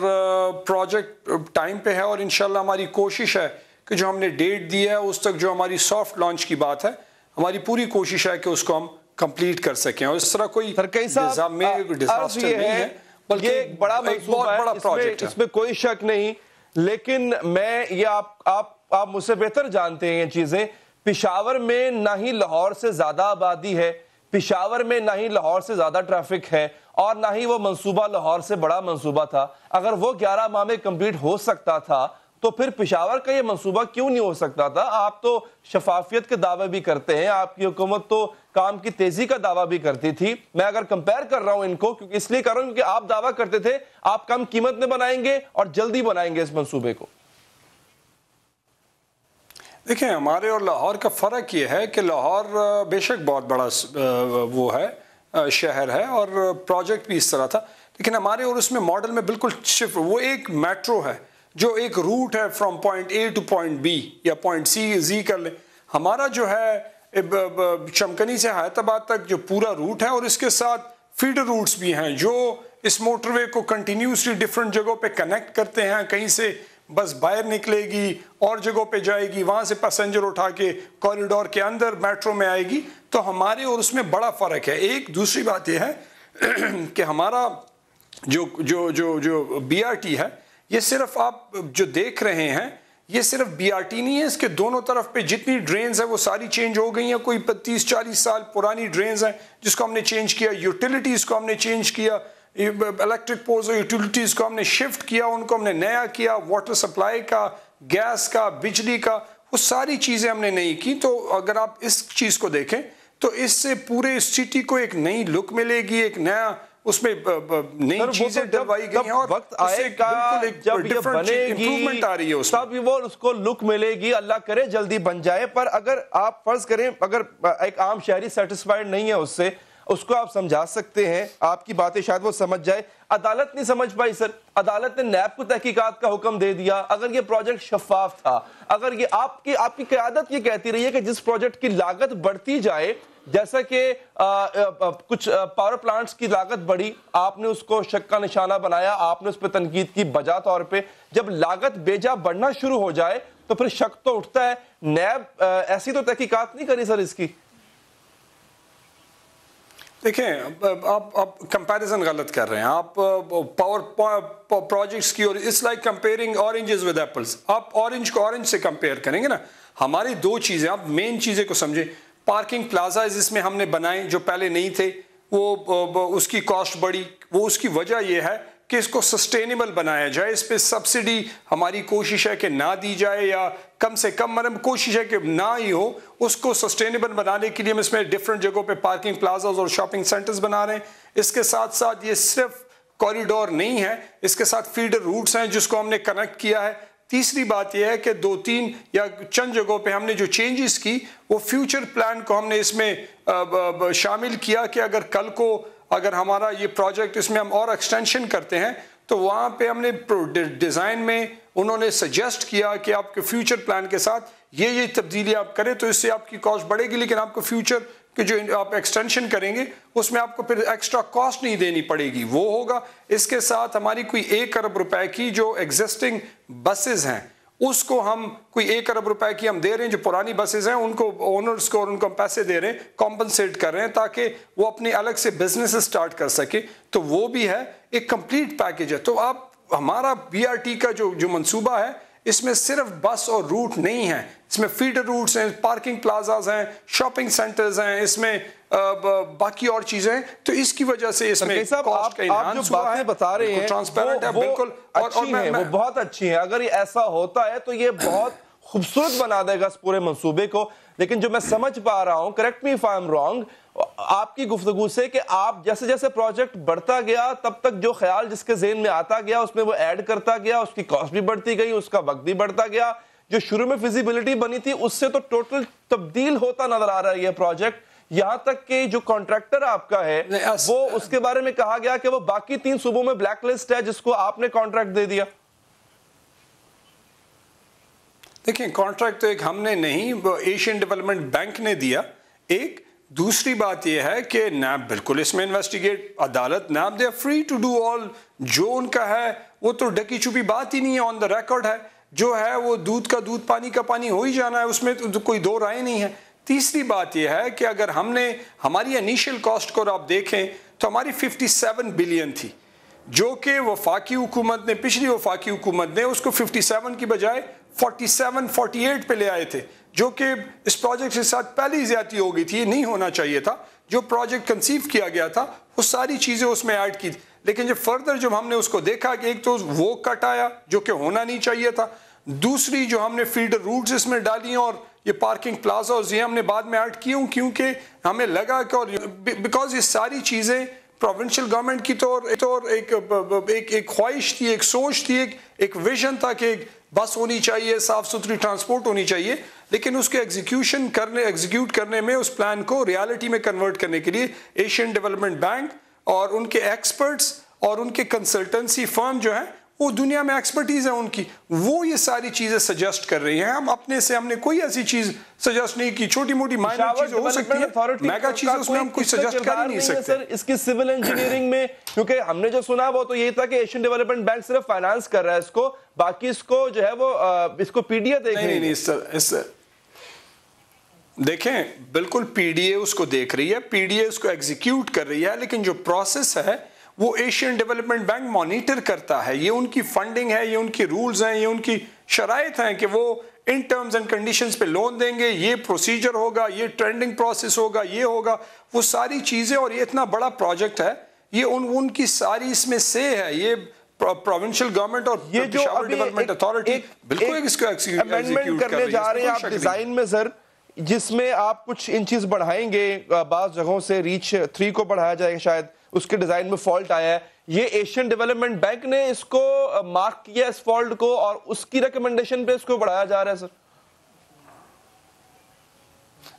प्रोजेक्ट टाइम पे है और इंशाल्लाह हमारी कोशिश है कि जो हमने डेट दी है उस तक जो हमारी सॉफ्ट लॉन्च की बात है, हमारी पूरी कोशिश है कि उसको हम कंप्लीट कर सकें। और इस तरह कोई डिजास्टर नहीं है, बल्कि एक बहुत बड़ा प्रोजेक्ट है, इसमें कोई शक नहीं। लेकिन मैं ये आप मुझसे बेहतर जानते हैं ये चीजें। पेशावर में ना ही लाहौर से ज्यादा आबादी है, पेशावर में ना ही लाहौर से ज्यादा ट्रैफिक है, और ना ही वो मंसूबा लाहौर से बड़ा मंसूबा था। अगर वो 11 माह में कंप्लीट हो सकता था तो फिर पेशावर का ये मंसूबा क्यों नहीं हो सकता था? आप तो शफाफियत के दावे भी करते हैं, आपकी हुकूमत तो काम की तेजी का दावा भी करती थी। मैं अगर कंपेयर कर रहा हूं इनको, क्योंकि इसलिए कर रहा हूं क्योंकि आप दावा करते थे आप कम कीमत में बनाएंगे और जल्दी बनाएंगे इस मंसूबे को। देखिए, हमारे और लाहौर का फ़र्क ये है कि लाहौर बेशक बहुत बड़ा वो है शहर है और प्रोजेक्ट भी इस तरह था, लेकिन हमारे और उसमें मॉडल में बिल्कुल शिफ्ट, वो एक मेट्रो है जो एक रूट है from point A two point B या पॉइंट C कर ले। हमारा जो है चमकनी से हैदराबाद तक जो पूरा रूट है और इसके साथ फीडर रूट्स भी हैं जो इस मोटरवे को कंटिन्यूसली डिफरेंट जगहों पे कनेक्ट करते हैं, कहीं से बस बाहर निकलेगी और जगहों पे जाएगी, वहाँ से पैसेंजर उठा के कॉरिडोर के अंदर मेट्रो में आएगी, तो हमारे और उसमें बड़ा फ़र्क है। एक दूसरी बात यह है कि हमारा जो BRT है, ये सिर्फ आप जो देख रहे हैं ये सिर्फ BRT नहीं है, इसके दोनों तरफ पे जितनी ड्रेन्स है वो सारी चेंज हो गई हैं। कोई 30-40 साल पुरानी ड्रेन्स हैं जिसको हमने चेंज किया, यूटिलिटीज़ को हमने चेंज किया, इलेक्ट्रिक पोल्स और यूटिलिटीज़ को हमने शिफ्ट किया, उनको हमने नया किया, वाटर सप्लाई का, गैस का, बिजली का, वो सारी चीज़ें हमने नई की। तो अगर आप इस चीज़ को देखें तो इससे पूरे सिटी को एक नई लुक मिलेगी, एक नया उसमें नई चीजें डलवाई गई हैं और वक्त आएगा जब ये बनेगी आ रही है तब वो उसको लुक मिलेगी। अल्लाह करे जल्दी बन जाए। पर अगर आप फर्ज करें अगर एक आम शहरी सेटिस्फाइड नहीं है उससे, उसको आप समझा सकते हैं, आपकी बातें शायद वो समझ जाए। अदालत नहीं समझ पाई सर, अदालत ने नैब को तहकीकात का हुक्म दे दिया। अगर ये प्रोजेक्ट शफाफ था, अगर ये आपकी क़यादत ये कहती रही है कि जिस प्रोजेक्ट की लागत बढ़ती जाए, जैसा कि कुछ पावर प्लांट्स की लागत बढ़ी, आपने उसको शक का निशाना बनाया, आपने उस पर तनकीद की बजा तौर पे। जब लागत बेजा बढ़ना शुरू हो जाए तो फिर शक तो उठता है। नैब ऐसी तो तहकीकात नहीं करी सर इसकी। देखें आप कंपैरिजन गलत कर रहे हैं। आप पावर प्रोजेक्ट्स की और it's like comparing oranges with apples. आप ऑरेंज को ऑरेंज से कंपेयर करेंगे ना। हमारी दो चीज़ें, आप मेन चीज़ें को समझें। पार्किंग प्लाजा जिसमें हमने बनाए जो पहले नहीं थे, वो उसकी कॉस्ट बढ़ी। वो उसकी वजह यह है कि इसको सस्टेनेबल बनाया जाए। इस पर सब्सिडी हमारी कोशिश है कि ना दी जाए, या कम से कम मतलब कोशिश है कि ना ही हो। उसको सस्टेनेबल बनाने के लिए हम इसमें डिफरेंट जगहों पे पार्किंग प्लाजाज और शॉपिंग सेंटर्स बना रहे हैं। इसके साथ साथ ये सिर्फ कॉरिडोर नहीं है, इसके साथ फीडर रूट्स हैं जिसको हमने कनेक्ट किया है। तीसरी बात यह है कि 2-3 या चंद जगहों पे हमने जो चेंजेस की वो फ्यूचर प्लान को हमने इसमें शामिल किया कि अगर हमारा ये प्रोजेक्ट इसमें हम और एक्सटेंशन करते हैं तो वहाँ पे हमने डिज़ाइन में उन्होंने सजेस्ट किया कि आपके फ्यूचर प्लान के साथ ये तब्दीली आप करें तो इससे आपकी कॉस्ट बढ़ेगी, लेकिन आपको फ्यूचर कि जो आप एक्सटेंशन करेंगे उसमें आपको फिर एक्स्ट्रा कॉस्ट नहीं देनी पड़ेगी, वो होगा। इसके साथ हमारी कोई 1 अरब रुपए की जो एग्जिस्टिंग बसेस हैं उसको हम कोई 1 अरब रुपए की हम दे रहे हैं। जो पुरानी बसेस हैं उनको ओनर्स को और उनको हम पैसे दे रहे हैं, कॉम्पनसेट कर रहे हैं ताकि वो अपने अलग से बिजनेस स्टार्ट कर सके। तो वो भी है, एक कंप्लीट पैकेज है। तो आप हमारा BRT का जो मंसूबा है इसमें सिर्फ बस और रूट नहीं है, इसमें फीडर रूट्स हैं, पार्किंग प्लाजाज हैं, शॉपिंग सेंटर्स हैं, इसमें बाकी और चीजें हैं। तो इसकी वजह से इसमें आप जो बातें बता रहे हैं ट्रांसपेरेंट है, बिल्कुल अच्छी हैं, वो बहुत अच्छी है। अगर ये ऐसा होता है तो ये बहुत खूबसूरत बना देगा इस पूरे मंसूबे को। लेकिन जो मैं समझ पा रहा हूं, correct me if I am wrong, आपकी गुफ्तगू से कि आप जैसे जैसे प्रोजेक्ट बढ़ता गया तब तक जो ख्याल जिसके ज़हन में आता गया उसमें वो ऐड करता गया, उसकी कॉस्ट भी बढ़ती गई, उसका वक्त भी बढ़ता गया। जो शुरू में फिजिबिलिटी बनी थी उससे तो टोटल तब्दील होता नजर आ रहा है ये प्रोजेक्ट। यहां तक कि जो कॉन्ट्रैक्टर आपका है वो उसके बारे में कहा गया कि वो बाकी 3 सूबों में ब्लैक लिस्ट है जिसको आपने कॉन्ट्रैक्ट दे दिया। देखिए, कॉन्ट्रैक्ट तो एक हमने नहीं, एशियन डेवलपमेंट बैंक ने दिया। एक दूसरी बात यह है कि नैब बिल्कुल इसमें इन्वेस्टिगेट, अदालत NAB they are free to do all, जो उनका है वो तो ढकी छुपी बात ही नहीं है, ऑन द रिकॉर्ड है। जो है वो दूध का दूध पानी का पानी हो ही जाना है, उसमें तो कोई दो राय नहीं है। तीसरी बात यह है कि अगर हमने हमारी इनिशियल कॉस्ट को आप देखें तो हमारी 57 बिलियन थी, जो कि वफाकी हुकूमत ने, पिछली वफाकी हुकूमत ने उसको 57 की बजाय 47-48 पे ले आए थे, जो कि इस प्रोजेक्ट के साथ पहली ज्यादती हो गई थी। ये नहीं होना चाहिए था। जो प्रोजेक्ट कंसीव किया गया था वो सारी चीज़ें उसमें ऐड की, लेकिन जब फर्दर जब हमने उसको देखा कि एक तो वो कट आया जो कि होना नहीं चाहिए था, दूसरी जो हमने फीडर रूट्स इसमें डाली और ये पार्किंग प्लाजा ये हमने बाद में ऐड किए, क्योंकि हमें लगा कि और बिकॉज ये सारी चीज़ें प्रोविंशियल गवर्नमेंट की तो एक ख्वाहिश थी, एक सोच थी, एक विजन था कि बस होनी चाहिए, साफ सुथरी ट्रांसपोर्ट होनी चाहिए, लेकिन उसके एग्जीक्यूट करने में उस प्लान को रियलिटी में कन्वर्ट करने के लिए एशियन डेवलपमेंट बैंक और उनके एक्सपर्ट्स और उनके कंसल्टेंसी फर्म जो है वो दुनिया में एक्सपर्टीज है उनकी, वो ये सारी चीजें सजेस्ट कर रही हैं। हम अपने से हमने कोई ऐसी चीज सजेस्ट नहीं की, छोटी मोटी माइनर चीजें हो सकती है, मेगा चीजें उसमें हम कुछ सजेस्ट कर ही नहीं सकते। सर इसकी सिविल इंजीनियरिंग में, क्योंकि हमने जो सुना वो तो ये था कि एशियन डेवलपमेंट बैंक सिर्फ फाइनेंस कर रहा है इसको, बाकी इसको जो है वो इसको पीडीए देख रही है। नहीं इस देखें, बिल्कुल पीडीए उसको देख रही है, पीडीए उसको एग्जीक्यूट कर रही है, लेकिन जो प्रोसेस है वो एशियन डेवलपमेंट बैंक मॉनिटर करता है। ये उनकी फंडिंग है, ये उनकी रूल्स हैं, ये उनकी शराइत हैं कि वो इन टर्म्स एंड कंडीशंस पे लोन देंगे, ये प्रोसीजर होगा, ये ट्रेंडिंग प्रोसेस होगा, ये होगा, वो सारी चीजें। और ये इतना बड़ा प्रोजेक्ट है, ये उनकी सारी इसमें से है, ये प्रोविंशियल गवर्नमेंट और ये जो डेवलपमेंट अथॉरिटी बिल्कुल इसको एग्जीक्यूट कर रही है आप डिजाइन में सर, जिसमें आप कुछ इंचेस बढ़ाएंगे, बाज़ जगहों से रीच 3 को बढ़ाया जाएगा, शायद उसके डिजाइन में फॉल्ट आया है। ये एशियन डेवलपमेंट बैंक ने इसको मार्क किया इस फॉल्ट को और उसकी रिकमेंडेशन पे इसको बढ़ाया जा रहा है सर।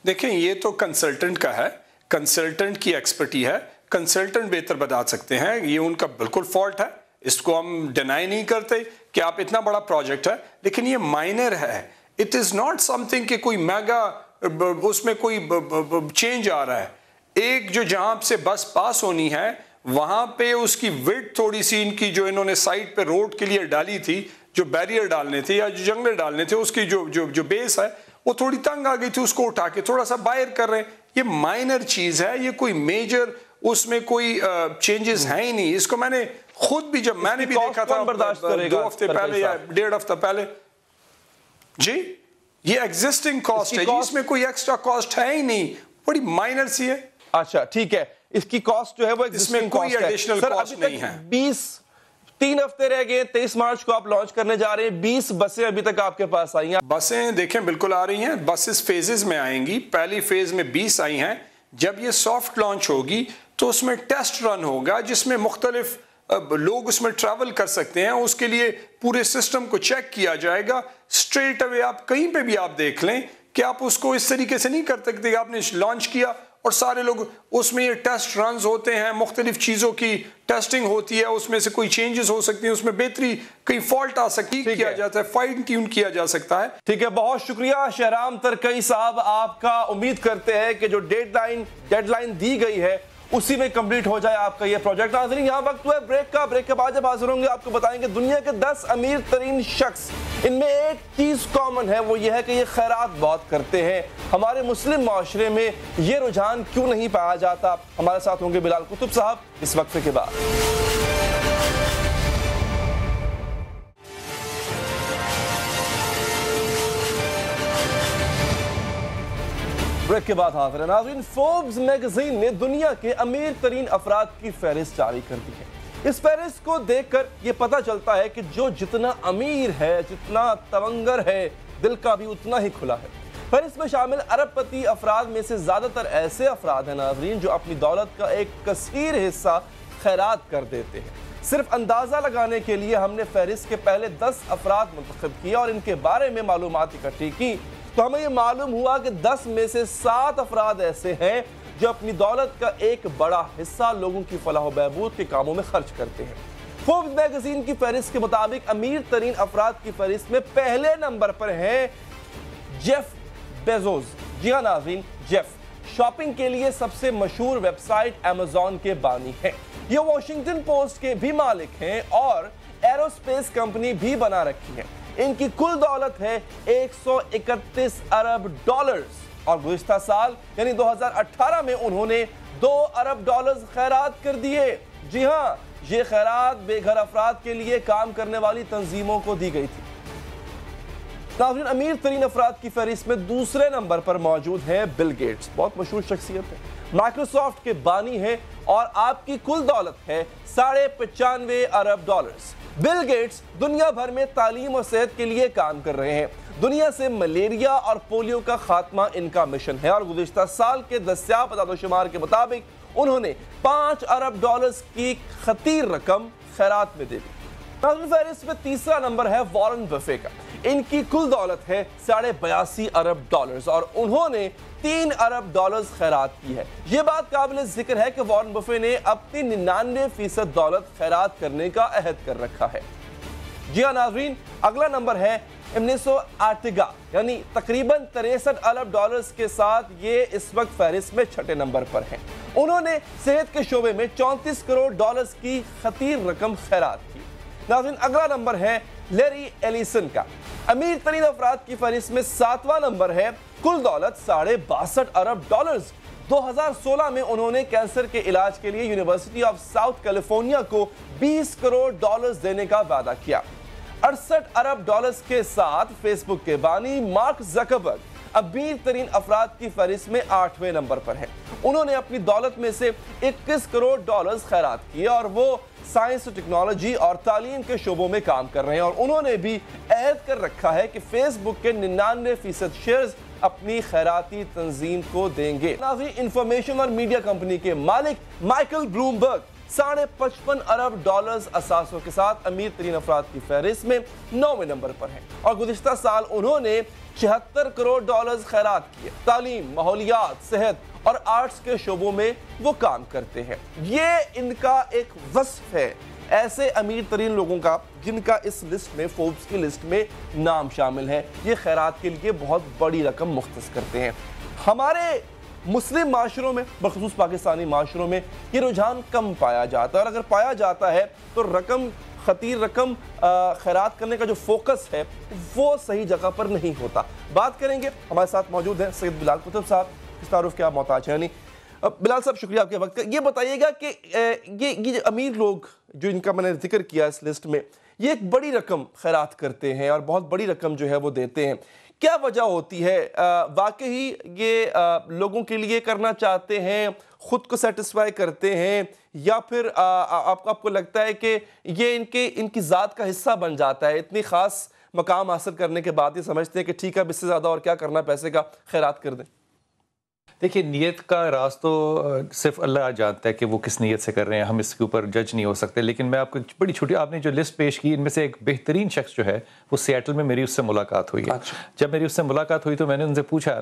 देखें, ये तो कंसल्टेंट का है, कंसल्टेंट की एक्सपर्टी है, कंसल्टेंट बेहतर बता सकते हैं। ये उनका बिल्कुल फॉल्ट है, इसको हम डिनाई नहीं करते कि आप इतना बड़ा प्रोजेक्ट है, लेकिन ये माइनर है। इट इज नॉट समथिंग कि कोई मेगा उसमें कोई चेंज आ रहा है। एक जो जहां से बस पास होनी है वहां पे उसकी विड्थ थोड़ी सी, इनकी जो इन्होंने साइड पे रोड के लिए डाली थी, जो बैरियर डालने थे या जो जंगले डालने थे, उसकी जो बेस है वो थोड़ी तंग आ गई थी, उसको उठा के थोड़ा सा बाहर कर रहे हैं। ये माइनर चीज है, ये कोई मेजर उसमें कोई चेंजेस है ही नहीं। इसको मैंने खुद भी, जब मैंने भी देखा था 2 हफ्ते पहले या 1.5 हफ्ता पहले, जी ये एग्जिस्टिंग कॉस्ट है, इसमें कोई एक्स्ट्रा कॉस्ट है ही नहीं, बड़ी माइनर सी है। अच्छा ठीक है, इसकी कॉस्ट जो है वो इसमें कोई एडिशनल कॉस्ट नहीं है। 3 हफ्ते रह गए, 23 मार्च को आप लॉन्च करने जा रहे हैं, 20 बसें अभी तक आपके पास आई हैं। बसें देखें बिल्कुल आ रही हैं, बसेस फेजेस में आएंगी। पहली फेज में 20 आई हैं। जब ये सॉफ्ट लॉन्च होगी तो उसमें टेस्ट रन होगा जिसमें मुख्तलिफ लोग उसमें ट्रैवल कर सकते हैं। उसके लिए पूरे सिस्टम को चेक किया जाएगा। स्ट्रेट अवे आप कहीं पे भी आप देख लें कि आप उसको इस तरीके से नहीं कर सकते कि आपने लॉन्च किया और सारे लोग उसमें, ये टेस्ट रन्स होते हैं, मुख्तलिफ चीज़ों की टेस्टिंग होती है, उसमें से कोई चेंजेस हो सकती है, उसमें बेहतरी, कहीं फॉल्ट आ सकती है, किया जाता है, फाइन ट्यून किया जा सकता है। ठीक है, बहुत शुक्रिया शहराम तरकई साहब आपका। उम्मीद करते हैं कि जो डेडलाइन दी गई है उसी में कंप्लीट हो जाए आपका ये प्रोजेक्ट। नाज़रीन, यहाँ वक्त हुआ है ब्रेक का। ब्रेक के बाद जब हाजिर होंगे आपको बताएंगे दुनिया के 10 अमीर तरीन शख्स। इनमें एक चीज कॉमन है, वो ये है कि ये खैरात बहुत करते हैं। हमारे मुस्लिम माशरे में ये रुझान क्यों नहीं पाया जाता? हमारे साथ होंगे बिलाल कुतुब साहब इस वक्फे के बाद। ब्रेक के बाद हाजिर है नाज़रीन। फोर्ब्स मैगजीन ने दुनिया के अमीर तरीन अफराद की फहरिस्त जारी कर दी है। इस फहरिस्त को देखकर यह पता चलता है कि जो जितना अमीर है, जितना तवंगर है, दिल का भी उतना ही खुला है। फहरिस्त में शामिल अरबपति अफराद में से ज्यादातर ऐसे अफराद हैं नाज़रीन जो अपनी दौलत का एक कसीर हिस्सा खैरात कर देते हैं। सिर्फ अंदाजा लगाने के लिए हमने फहरिस्त के पहले 10 अफराद मुंतखब किए और इनके बारे में मालूमात इकट्ठी की, तो हमें यह मालूम हुआ कि 10 में से 7 अफराद ऐसे हैं जो अपनी दौलत का एक बड़ा हिस्सा लोगों की फलाह बहबूद के कामों में खर्च करते हैं। फोर्ब्स मैगजीन की फहरिस्त के मुताबिक अमीर तरीन अफराद की फहरिस्त में पहले नंबर पर हैं जेफ बेजोस। जी हाँ नाज़रीन, जेफ शॉपिंग के लिए सबसे मशहूर वेबसाइट अमेज़न के बानी हैं। ये वॉशिंगटन पोस्ट के भी मालिक हैं और एरोस्पेस कंपनी भी बना रखी है। इनकी कुल दौलत है 131 अरब डॉलर्स और गुज़िश्ता साल यानी 2018 में उन्होंने 2 अरब डॉलर्स खैरात कर दिए। जी हाँ, ये खैरात बेघर अफराद के लिए काम करने वाली तंजीमों को दी गई थी। नाज़रीन, अमीर तरीन अफराद की फहरिस्त में दूसरे नंबर पर मौजूद है बिल गेट्स। बहुत मशहूर शख्सियत है, माइक्रोसॉफ्ट के बानी है और आपकी कुल दौलत है 95.5 अरब डॉलर्स। बिल गेट्स दुनिया भर में तालीम और सेहत के लिए काम कर रहे हैं। दुनिया से मलेरिया और पोलियो का खात्मा इनका मिशन है और गुज़िश्ता साल के दस्याब आदादोशुमार के मुताबिक उन्होंने 5 अरब डॉलर्स की खतीर रकम खैरात में दे दी। फहरिस्त में तीसरा नंबर है वॉरेन बफे का। इनकी कुल दौलत है 82.5 अरब डॉलर्स और उन्होंने 3 अरब डॉलर्स खैरात की है। यह बात काबिल जिक्र है कि वॉरेन बफे ने अपनी 99% दौलत खैरात करने का अहद कर रखा है। जी हाँ नाज़रीन, अगला नंबर है एमनेसो आर्टिगा, यानी तकरीबन 63 अरब डॉलर्स के साथ ये इस वक्त फहरिस्त में छठे नंबर पर है। उन्होंने सेहत के शोबे में 34 करोड़ डॉलर्स की खतीर रकम खैरात की। नाज़रीन, अगला नंबर है लैरी एलिसन का। अमीर तरीन अफराद की फहरिस्त में 7वां नंबर है, कुल दौलत 62.5 अरब डॉलर्स। 2016 में उन्होंने कैंसर के इलाज के लिए यूनिवर्सिटी ऑफ साउथ कैलिफोर्निया को 20 करोड़ डॉलर्स देने का वादा किया। 68 अरब डॉलर्स के साथ फेसबुक के बानी मार्क ज़करबर्ग अमीर तरीन अफराद की फहरिस्त में 8वें नंबर पर है। उन्होंने अपनी दौलत में से 21 करोड़ डॉलर्स खैरात किए और वो साइंस, टेक्नोलॉजी और तालीम के शोबों में काम कर रहे हैं। और उन्होंने भी ऐद कर रखा है कि फेसबुक के 99% शेयर्स अपनी खैराती तंजीम को देंगे। नाज़रीन, इंफॉर्मेशन और मीडिया कंपनी के मालिक माइकल ब्लूमबर्ग 55.5 अरब डॉलर्स असासों के साथ अमीर तरीन अफराद की फहरिस्त में 9वें नंबर पर हैं और गुज़िश्ता साल उन्होंने 76 करोड़ डॉलर्स खैरात किए। तालीम, माहौलियात, सेहत और आर्ट्स के शोबों में वो काम करते हैं। ये इनका एक वस्फ है ऐसे अमीर तरीन लोगों का जिनका इस लिस्ट में, फोर्ब्स की लिस्ट में नाम शामिल है। ये खैरात के लिए बहुत बड़ी रकम मुख्तस करते हैं। हमारे मुस्लिम माशरों में, बखुसूस पाकिस्तानी माशरों में ये रुझान कम पाया जाता है और अगर पाया जाता है तो खतीर रकम खैरात करने का जो फोकस है वो सही जगह पर नहीं होता। बात करेंगे, हमारे साथ मौजूद हैं सैयद बिलाल कुतुब साहब, इस तारुफ के आप मोहताज हैं। बिलाल साहब, शुक्रिया आपके वक्त का। ये बताइएगा कि ये अमीर लोग जो इनका मैंने जिक्र किया इस लिस्ट में, ये एक बड़ी रकम खैरात करते हैं और बहुत बड़ी रकम जो है वो देते हैं। क्या वजह होती है? वाकई ये लोगों के लिए करना चाहते हैं, खुद को सेटिस्फाई करते हैं, या फिर आपको लगता है कि ये इनकी ज़ात का हिस्सा बन जाता है? इतनी ख़ास मकाम हासिल करने के बाद ये समझते हैं कि ठीक है, अब इससे ज़्यादा और क्या करना, पैसे का खैरात कर दें। देखिए, नीयत का राज तो सिर्फ अल्लाह जानता है कि वो किस नीयत से कर रहे हैं, हम इसके ऊपर जज नहीं हो सकते। लेकिन मैं आपको बड़ी छोटी, आपने जो लिस्ट पेश की, इनमें से एक बेहतरीन शख्स जो है वो सियाटल में मेरी उससे मुलाकात हुई है। अच्छा। जब मेरी उससे मुलाकात हुई तो मैंने उनसे पूछा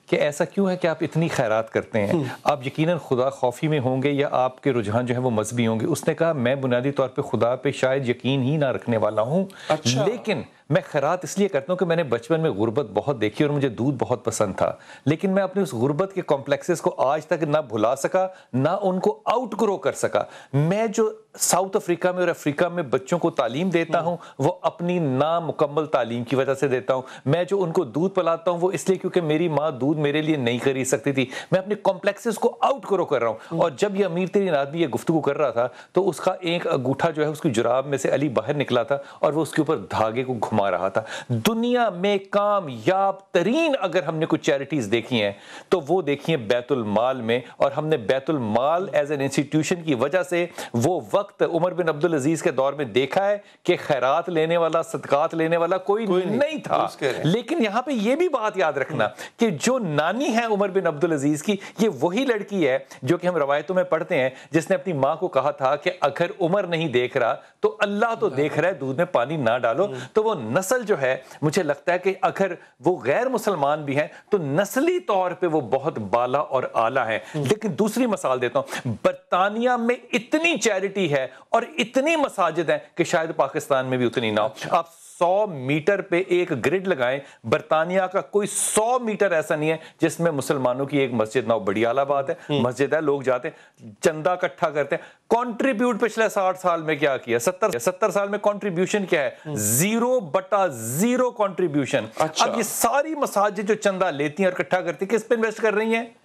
कि ऐसा क्यों है कि आप इतनी खैरात करते हैं, आप यकीनन खुदा खौफी में होंगे या आपके रुझान जो है वो मजहबी होंगे। उसने कहा, मैं बुनियादी तौर पर खुदा पे शायद यकीन ही ना रखने वाला हूँ। अच्छा। लेकिन मैं खैरात इसलिए करता हूँ कि मैंने बचपन में गुर्बत बहुत देखी और मुझे दूध बहुत पसंद था, लेकिन मैं अपनी उस गुर्बत के कॉम्प्लेक्सेस को आज तक ना भुला सका, ना उनको आउट ग्रो कर सका। मैं जो साउथ अफ्रीका में और अफ्रीका में बच्चों को तालीम देता हूँ वो अपनी नामुकम्मल तालीम की वजह से देता हूँ। मैं जो उनको दूध पिलाता हूँ वो इसलिए क्योंकि मेरी माँ दूध मेरे लिए नहीं खरीद सकती थी। मैं अपने कॉम्प्लेक्सेस को आउट ग्रो कर रहा हूँ। और जब ये अमीर तरीन आदमी ये गुफ्तगू कर रहा था तो उसका एक अंगूठा जो है उसकी जुराब में से अली बाहर निकला था और वो उसके ऊपर धागे को घुमा रहा था। दुनिया में कामयाब तरीन अगर हमने कुछ चैरिटीज देखी हैं तो वो देखी है बैतुल माल में, और हमने बैतुल माल एज एन इंस्टीट्यूशन की वजह से वो वक्त उमर बिन अब्दुल अजीज के दौर में देखा है कि खैरात लेने वाला, सदकात लेने वाला कोई नहीं था। लेकिन यहां पे ये भी बात याद रखना कि जो नानी है उमर बिन अब्दुल अजीज की, ये वही लड़की है जो कि हम रवायतों में पढ़ते हैं जिसने अपनी मां को कहा था कि अगर उमर नहीं देख रहा तो अल्लाह तो देख रहा है, दूध में पानी ना डालो। तो वो नस्ल जो है, मुझे लगता है कि अगर वो गैर मुसलमान भी हैं तो नस्ली तौर पे वो बहुत बाला और आला है। लेकिन दूसरी मिसाल देता हूं, बरतानिया में इतनी चैरिटी है और इतनी मसाजिद हैं कि शायद पाकिस्तान में भी उतनी ना हो। आप 100 मीटर पे एक ग्रिड लगाएं, बरतानिया का कोई 100 मीटर ऐसा नहीं है जिसमें मुसलमानों की एक मस्जिद ना हो। बड़ी आला बात है, मस्जिद है, लोग जाते हैं, चंदा इकट्ठा करते हैं। कंट्रीब्यूट पिछले 60 साल में क्या किया, 70 साल में कंट्रीब्यूशन क्या है, 0/0 कंट्रीब्यूशन। अब ये सारी मसाजिद जो चंदा लेती हैं और इकट्ठा करती है, किस पे इन्वेस्ट कर रही हैं,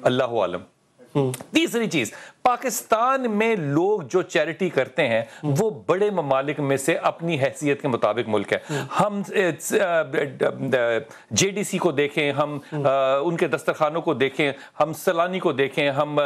अल्लाह आलम। तीसरी चीज, पाकिस्तान में लोग जो चैरिटी करते हैं वो बड़े ममालिक में से अपनी हैसियत के मुताबिक मुल्क है। हम जेडीसी को देखें, हम उनके दस्तरखानों को देखें, हम सलानी को देखें, हम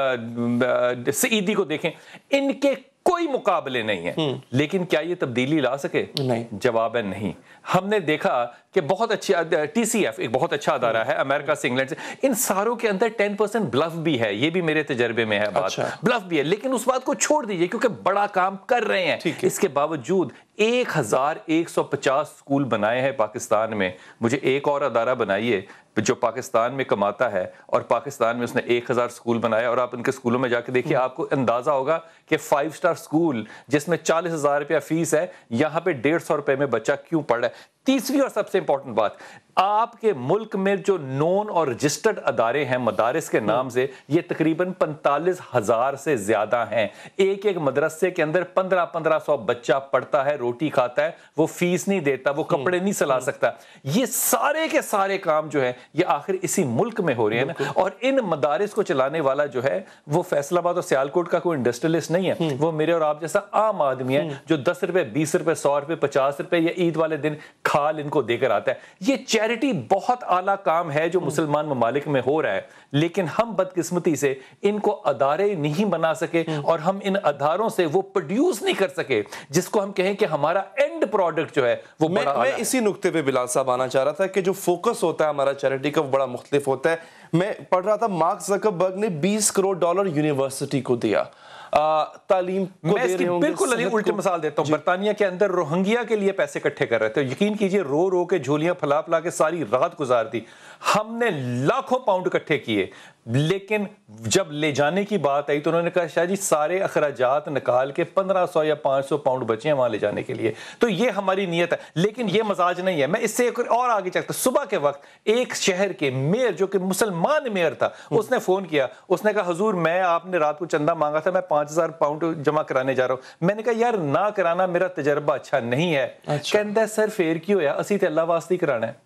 सईदी को देखें, इनके कोई मुकाबले नहीं है। लेकिन क्या ये तब्दीली ला सके? नहीं। जवाब है नहीं। हमने देखा कि बहुत अच्छी TCF एक बहुत अच्छा अदारा है अमेरिका से, इंग्लैंड से, इन सारों के अंदर 10% ब्लफ भी है। ये भी मेरे तजर्बे में है बात। अच्छा। ब्लफ भी है, लेकिन उस बात को छोड़ दीजिए क्योंकि बड़ा काम कर रहे हैं। इसके बावजूद 1150 स्कूल बनाए हैं पाकिस्तान में। मुझे एक और अदारा बनाइए जो पाकिस्तान में कमाता है और पाकिस्तान में उसने 1000 स्कूल बनाया, और आप उनके स्कूलों में जाके देखिए, आपको अंदाजा होगा कि 5 स्टार स्कूल जिसमें 40,000 रुपया फीस है, यहां पे 150 रुपए में बच्चा क्यों पढ़ रहा है? तीसरी और सबसे इंपॉर्टेंट बात, आपके मुल्क में जो नॉन और रजिस्टर्ड अदारे हैं मदारिस के नाम से, ये तकरीबन 45,000 से ज्यादा हैं। एक एक मदरसे के अंदर 1500 बच्चा पढ़ता है, रोटी खाता है, वो फीस नहीं देता, वो कपड़े नहीं सिला सकता। ये सारे के सारे काम जो है ये आखिर इसी मुल्क में हो रहे हैं ना। और इन मदारिस को चलाने वाला जो है वो फैसलाबाद और सियालकोट का कोई इंडस्ट्रियलिस्ट नहीं है, वो मेरे और आप जैसा आम आदमी है जो 10 रुपए, 20 रुपए, 100 रुपए, 50 रुपए या ईद वाले दिन खाल इनको देकर आता है। ये चैरिटी बहुत आला काम है जो मुसलमान ममालिक में हो रहा है, लेकिन हम बदकिस्मती से इनको अदारे नहीं बना सके और हम इन अदारों से वो प्रोड्यूस नहीं कर सके जिसको हम कहें कि हमारा एंड प्रोडक्ट जो है वो बड़ा मैं इसी नुक्ते पे बिलाल साहब आना चाह रहा था कि जो फोकस होता है हमारा चैरिटी का वो बड़ा मुख्तलिफ होता है। मैं पढ़ रहा था मार्क ज़करबर्ग ने $20 करोड़ यूनिवर्सिटी को दिया तालीम को। मैं इसकी बिल्कुल उल्टी मिसाल देता हूं। बर्तानिया के अंदर रोहिंग्या के लिए पैसे इकट्ठे कर रहे थे, यकीन कीजिए रो रो के झोलियां फैला फैला के सारी रात गुजार दी। हमने लाखों पाउंड इकट्ठे किए, लेकिन जब ले जाने की बात आई तो उन्होंने कहा शायद जी सारे अखराजात निकाल के 1500 या 500 पाउंड बचे हैं वहां ले जाने के लिए। तो ये हमारी नीयत है, लेकिन ये मजाज नहीं है। मैं इससे एक और आगे चलता, सुबह के वक्त एक शहर के मेयर जो कि मुसलमान मेयर था, उसने फोन किया, उसने कहा हुजूर मैं आपने रात को चंदा मांगा था, मैं 5000 पाउंड जमा कराने जा रहा हूं। मैंने कहा यार ना कराना, मेरा तजर्बा अच्छा नहीं है। कहता सर फेर की होया, असी ते अल्लाह वास्ते कराना है।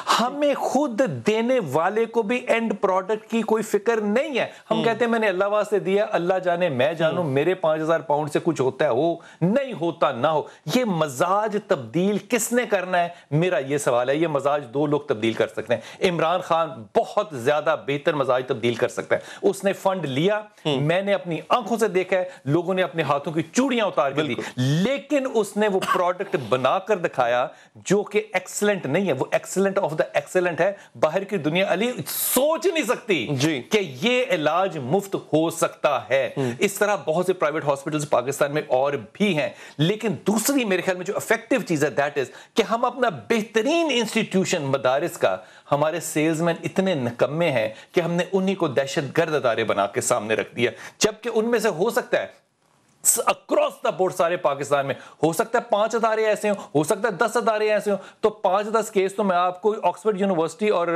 हमें खुद देने वाले को भी एंड प्रोडक्ट की कोई फिक्र नहीं है। हम कहते हैं मैंने अल्लाह वास्ते दिया, अल्लाह जाने मैं जानूं, मेरे 5000 पाउंड से कुछ होता है हो, नहीं होता ना हो। ये मजाज तब्दील किसने करना है, मेरा ये सवाल है। ये मजाज दो लोग तब्दील कर सकते हैं। इमरान खान बहुत ज्यादा बेहतर मजाज तब्दील कर सकता है। उसने फंड लिया, मैंने अपनी आंखों से देखा है, लोगों ने अपने हाथों की चूड़ियां उतार के दी, लेकिन उसने वो प्रोडक्ट बनाकर दिखाया जो कि एक्सीलेंट नहीं है, वो एक्सीलेंट ऑफ द एक्सीलेंट है। बाहर की दुनिया अली सोच नहीं सकती कि ये इलाज मुफ्त हो सकता है। इस तरह बहुत से प्राइवेट हॉस्पिटल्स पाकिस्तान में और भी हैं, लेकिन दूसरी मेरे ख्याल में जो इफेक्टिव चीज है दैट इज कि हम अपना बेहतरीन इंस्टीट्यूशन मदारिस का, हमारे सेल्समैन इतने निकम्मे हैं कि हमने उन्हीं को दहशतगर्द अदारे बना के सामने रख दिया, जबकि उनमें से हो सकता है अक्रॉस द बोर्ड सारे पाकिस्तान में हो सकता है 5 अदारे ऐसे हो सकता है 10 अदारे ऐसे हो। तो 5-10 केस तो मैं आपको ऑक्सफोर्ड यूनिवर्सिटी और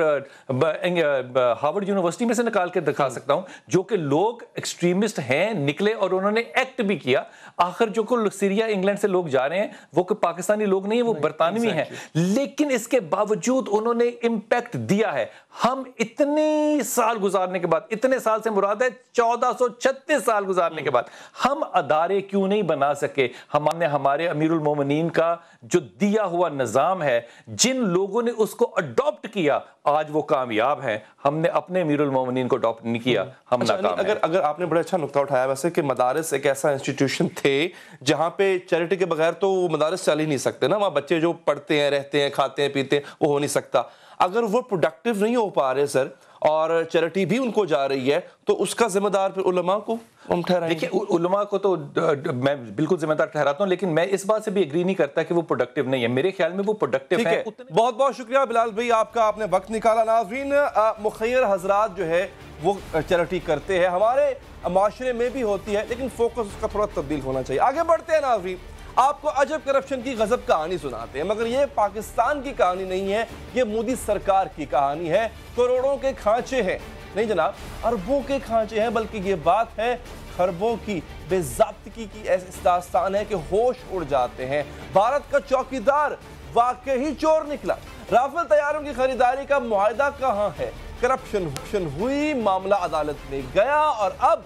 हार्वर्ड यूनिवर्सिटी में से निकाल के दिखा सकता हूं, जो कि लोग एक्सट्रीमिस्ट हैं निकले और उन्होंने एक्ट भी किया। आखिर जो को सीरिया इंग्लैंड से लोग जा रहे हैं वो कोई पाकिस्तानी लोग नहीं है, वो बरतानवी हैं, लेकिन इसके बावजूद उन्होंने इंपैक्ट दिया है। हम इतने साल गुजारने के बाद, इतने साल से मुराद है 1436 साल गुजारने के बाद, हम अदारे क्यों नहीं बना सके? हमने हमारे अमीरुल मोमिनीन का जो दिया हुआ निजाम है, जिन लोगों ने उसको अडॉप्ट किया आज वो कामयाब हैं। हमने अपने अमीरुल मोमिनीन को अडॉप्ट नहीं किया, हम नाकाम हैं। अगर आपने बड़ा अच्छा नुक्ता उठाया वैसे कि मदारिस एक ऐसा इंस्टीट्यूशन थे जहां पे चैरिटी के बगैर तो वो मदारिस चल ही नहीं सकते ना। वहां बच्चे जो पढ़ते हैं, रहते हैं, खाते हैं, पीते हैं, वो हो नहीं सकता। अगर वो प्रोडक्टिव नहीं हो पा रहे सर और चैरिटी भी उनको जा रही है तो उसका जिम्मेदार फिर उलमा को हम ठहराएंगे। देखिए उलमा को तो मैं बिल्कुल जिम्मेदार ठहराता हूं, लेकिन मैं इस बात से भी एग्री नहीं करता कि वो प्रोडक्टिव नहीं है। मेरे ख्याल में वो प्रोडक्टिव है। बहुत बहुत शुक्रिया बिलाल भाई आपका, आपने वक्त निकाला। नाज़रीन, मुखय्यर हजरात जो है वो चैरिटी करते हैं, हमारे माशरे में भी होती है, लेकिन फोकस उसका थोड़ा तब्दील होना चाहिए। आगे बढ़ते हैं नाज़रीन, आपको अजब करप्शन की गजब कहानी सुनाते हैं, मगर ये पाकिस्तान की कहानी नहीं है, ये मोदी सरकार की कहानी है। करोड़ों के खांचे हैं, नहीं जनाब अरबों के खांचे हैं, बल्कि ये बात है खरबों की बेज़ाब्तगी की। ऐसी दास्तान है कि होश उड़ जाते हैं। भारत का चौकीदार वाकई चोर निकला। राफेल तैयारों की खरीदारी का मुआहदा कहां है? करप्शन हुई, मामला अदालत में गया और अब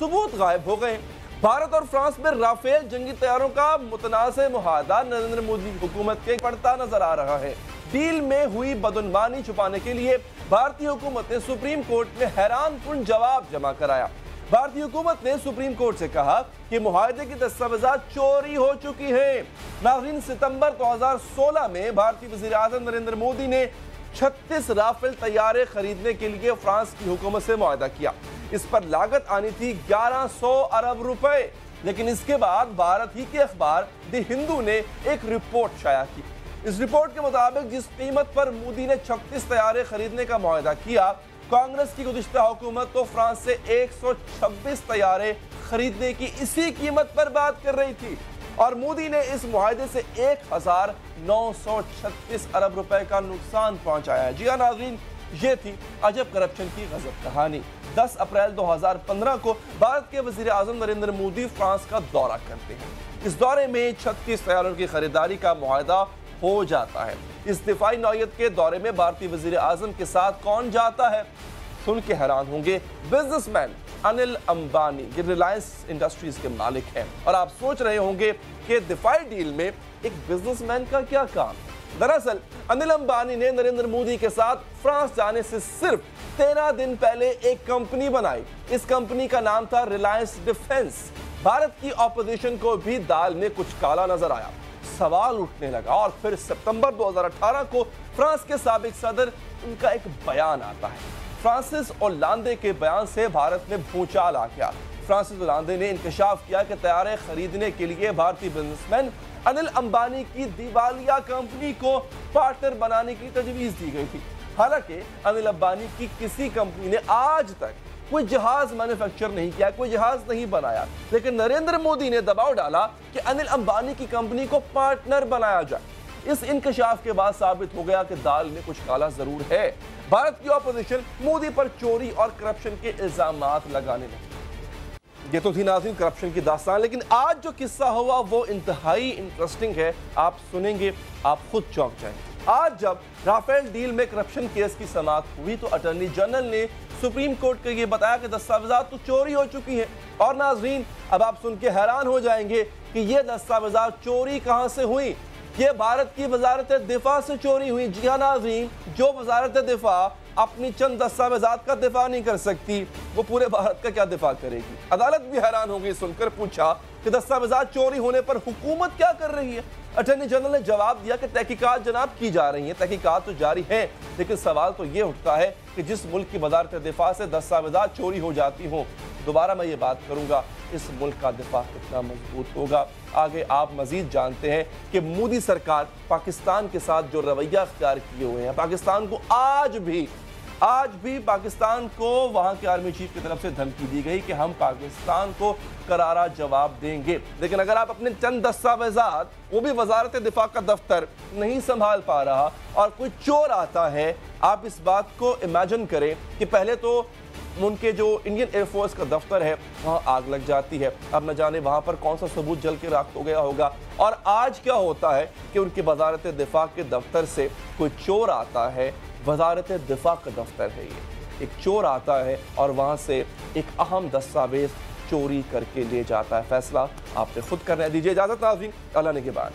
सबूत गायब हो गए। भारत और फ्रांस में राफेल जंगी तैयारों का मुतनाज़ मुआहदा नरेंद्र मोदी हुकूमत के पड़ता नजर आ रहा है। डील में हुई बदनमानी छुपाने के लिए भारतीय हुकूमत ने सुप्रीम कोर्ट में हैरानकुन जवाब जमा कराया। भारतीय हुकूमत ने सुप्रीम कोर्ट से कहा कि मुआहदे की दस्तावेजात चोरी हो चुकी है। नाज़रीन, सितंबर 2016 में भारतीय वज़ीर आज़म नरेंद्र मोदी ने 36 राफेल तैयारे खरीदने के लिए फ्रांस की हुकूमत से मुआहदा किया। इस पर लागत आनी थी 1100 अरब रुपए, लेकिन इसके बाद भारत ही के अखबार द हिंदू ने एक रिपोर्ट शाया की। इस रिपोर्ट के मुताबिक जिस कीमत पर मोदी ने 36 तैयारे खरीदने का मुआहदा किया, कांग्रेस की गुज़िश्ता हुकूमत तो फ्रांस से 126 तैयारे खरीदने की इसी कीमत पर बात कर रही थी और मोदी ने इस मुआहदे से 1936 अरब रुपए का नुकसान पहुंचाया। जी हाँ नाज़रीन, ये थी अजब करप्शन की गजब कहानी। 10 अप्रैल 2015 को भारत के वज़ीर आज़म नरेंद्र मोदी फ्रांस का दौरा करते हैं। इस दौरे में 36 तैयारों की खरीदारी का मुआहदा हो जाता है। इस दिफाई नौयत के दौरे में भारतीय वज़ीर आज़म के साथ कौन जाता है, सुन के हैरान होंगे। बिजनेसमैन अनिल अंबानी, ये रिलायंस इंडस्ट्रीज के मालिक हैं। और आप सोच रहे होंगे कि दिफाई डील में एक बिजनेसमैन का क्या काम। दरअसल अनिल अंबानी ने नरेंद्र मोदी के साथ फ्रांस जाने से सिर्फ 13 दिन पहले एक कंपनी बनाई। इस कंपनी का नाम था रिलायंस डिफेंस। भारत की ऑपोजिशन को भी दाल में कुछ काला नजर आया, सवाल उठने लगा और फिर सितंबर 2018 को फ्रांस के साबिक सदर उनका एक बयान आता है। फ्रांसिस ओलांदे के बयान से भारत में भूचाल आ गया। फ्रांसिस ओलांदे ने इंकशाफ किया कि तैयारे खरीदने के लिए भारतीय बिजनेसमैन अनिल अंबानी की दिवालिया कंपनी को पार्टनर बनाने की तजवीज दी गई थी। हालांकि अनिल अंबानी की किसी कंपनी ने आज तक कोई जहाज मैन्युफैक्चर नहीं किया, कोई जहाज नहीं बनाया, लेकिन नरेंद्र मोदी ने दबाव डाला कि अनिल अंबानी की कंपनी को पार्टनर बनाया जाए। इस इंकशाफ के बाद साबित हो गया कि दाल में कुछ काला जरूर है। भारत की ऑपोजिशन मोदी पर चोरी और करप्शन के इल्जामात लगाने लगी। ये तो थी नाज़रीन करप्शन की दास्तान, लेकिन आज जो किस्सा हुआ वो इंतहाई इंटरेस्टिंग है। आप सुनेंगे आप खुद चौंक जाएंगे। आज जब राफेल डील में करप्शन केस की समाअत हुई तो अटॉर्नी जनरल ने सुप्रीम कोर्ट को ये बताया कि दस्तावेजात तो चोरी हो चुकी हैं। और नाज़रीन अब आप सुन के हैरान हो जाएंगे कि ये दस्तावेजात चोरी कहां से हुई। ये भारत की वजारत दिफा से चोरी हुई। जी हाँ नाज़रीन, जो वजारत दिफा अपनी चंद दस्तावेजात का दिफा नहीं कर सकती, वो पूरे भारत का क्या दिफा करेगी। अदालत भी हैरान हो गई सुनकर, पूछा कि दस्तावेजात चोरी होने पर हुकूमत क्या कर रही है। अटॉर्नी जनरल ने जवाब दिया कि तहकीकात जनाब की जा रही हैं, तहकीकात तो जारी है, लेकिन सवाल तो ये उठता है कि जिस मुल्क की वजारत दिफा से दस्तावेजात चोरी हो जाती हों, दोबारा मैं ये बात करूंगा, इस मुल्क का दिफा कितना मजबूत होगा। आगे आप मजीद जानते हैं कि मोदी सरकार पाकिस्तान के साथ जो रवैया अख्तियार किए हुए हैं, पाकिस्तान को आज भी पाकिस्तान को वहां के आर्मी चीफ की तरफ से धमकी दी गई कि हम पाकिस्तान को करारा जवाब देंगे। लेकिन अगर आप अपने चंद दस्तावेजात, वो भी वजारत दिफा का दफ्तर नहीं संभाल पा रहा और कोई चोर आता है, आप इस बात को इमेजिन करें कि पहले तो उनके जो इंडियन एयरफोर्स का दफ्तर है वहां आग लग जाती है। अब न जाने वहां पर कौन सा सबूत जल के राख हो गया होगा। और आज क्या होता है कि उनकी वजारत दिफा के दफ्तर से कोई चोर आता है, वजारत दिफा का दफ्तर है ये, एक चोर आता है और वहां से एक अहम दस्तावेज चोरी करके ले जाता है। फैसला आपने खुद करना है। दीजिए इजाजत नाज़रीन, अल्लाह ने के बाद।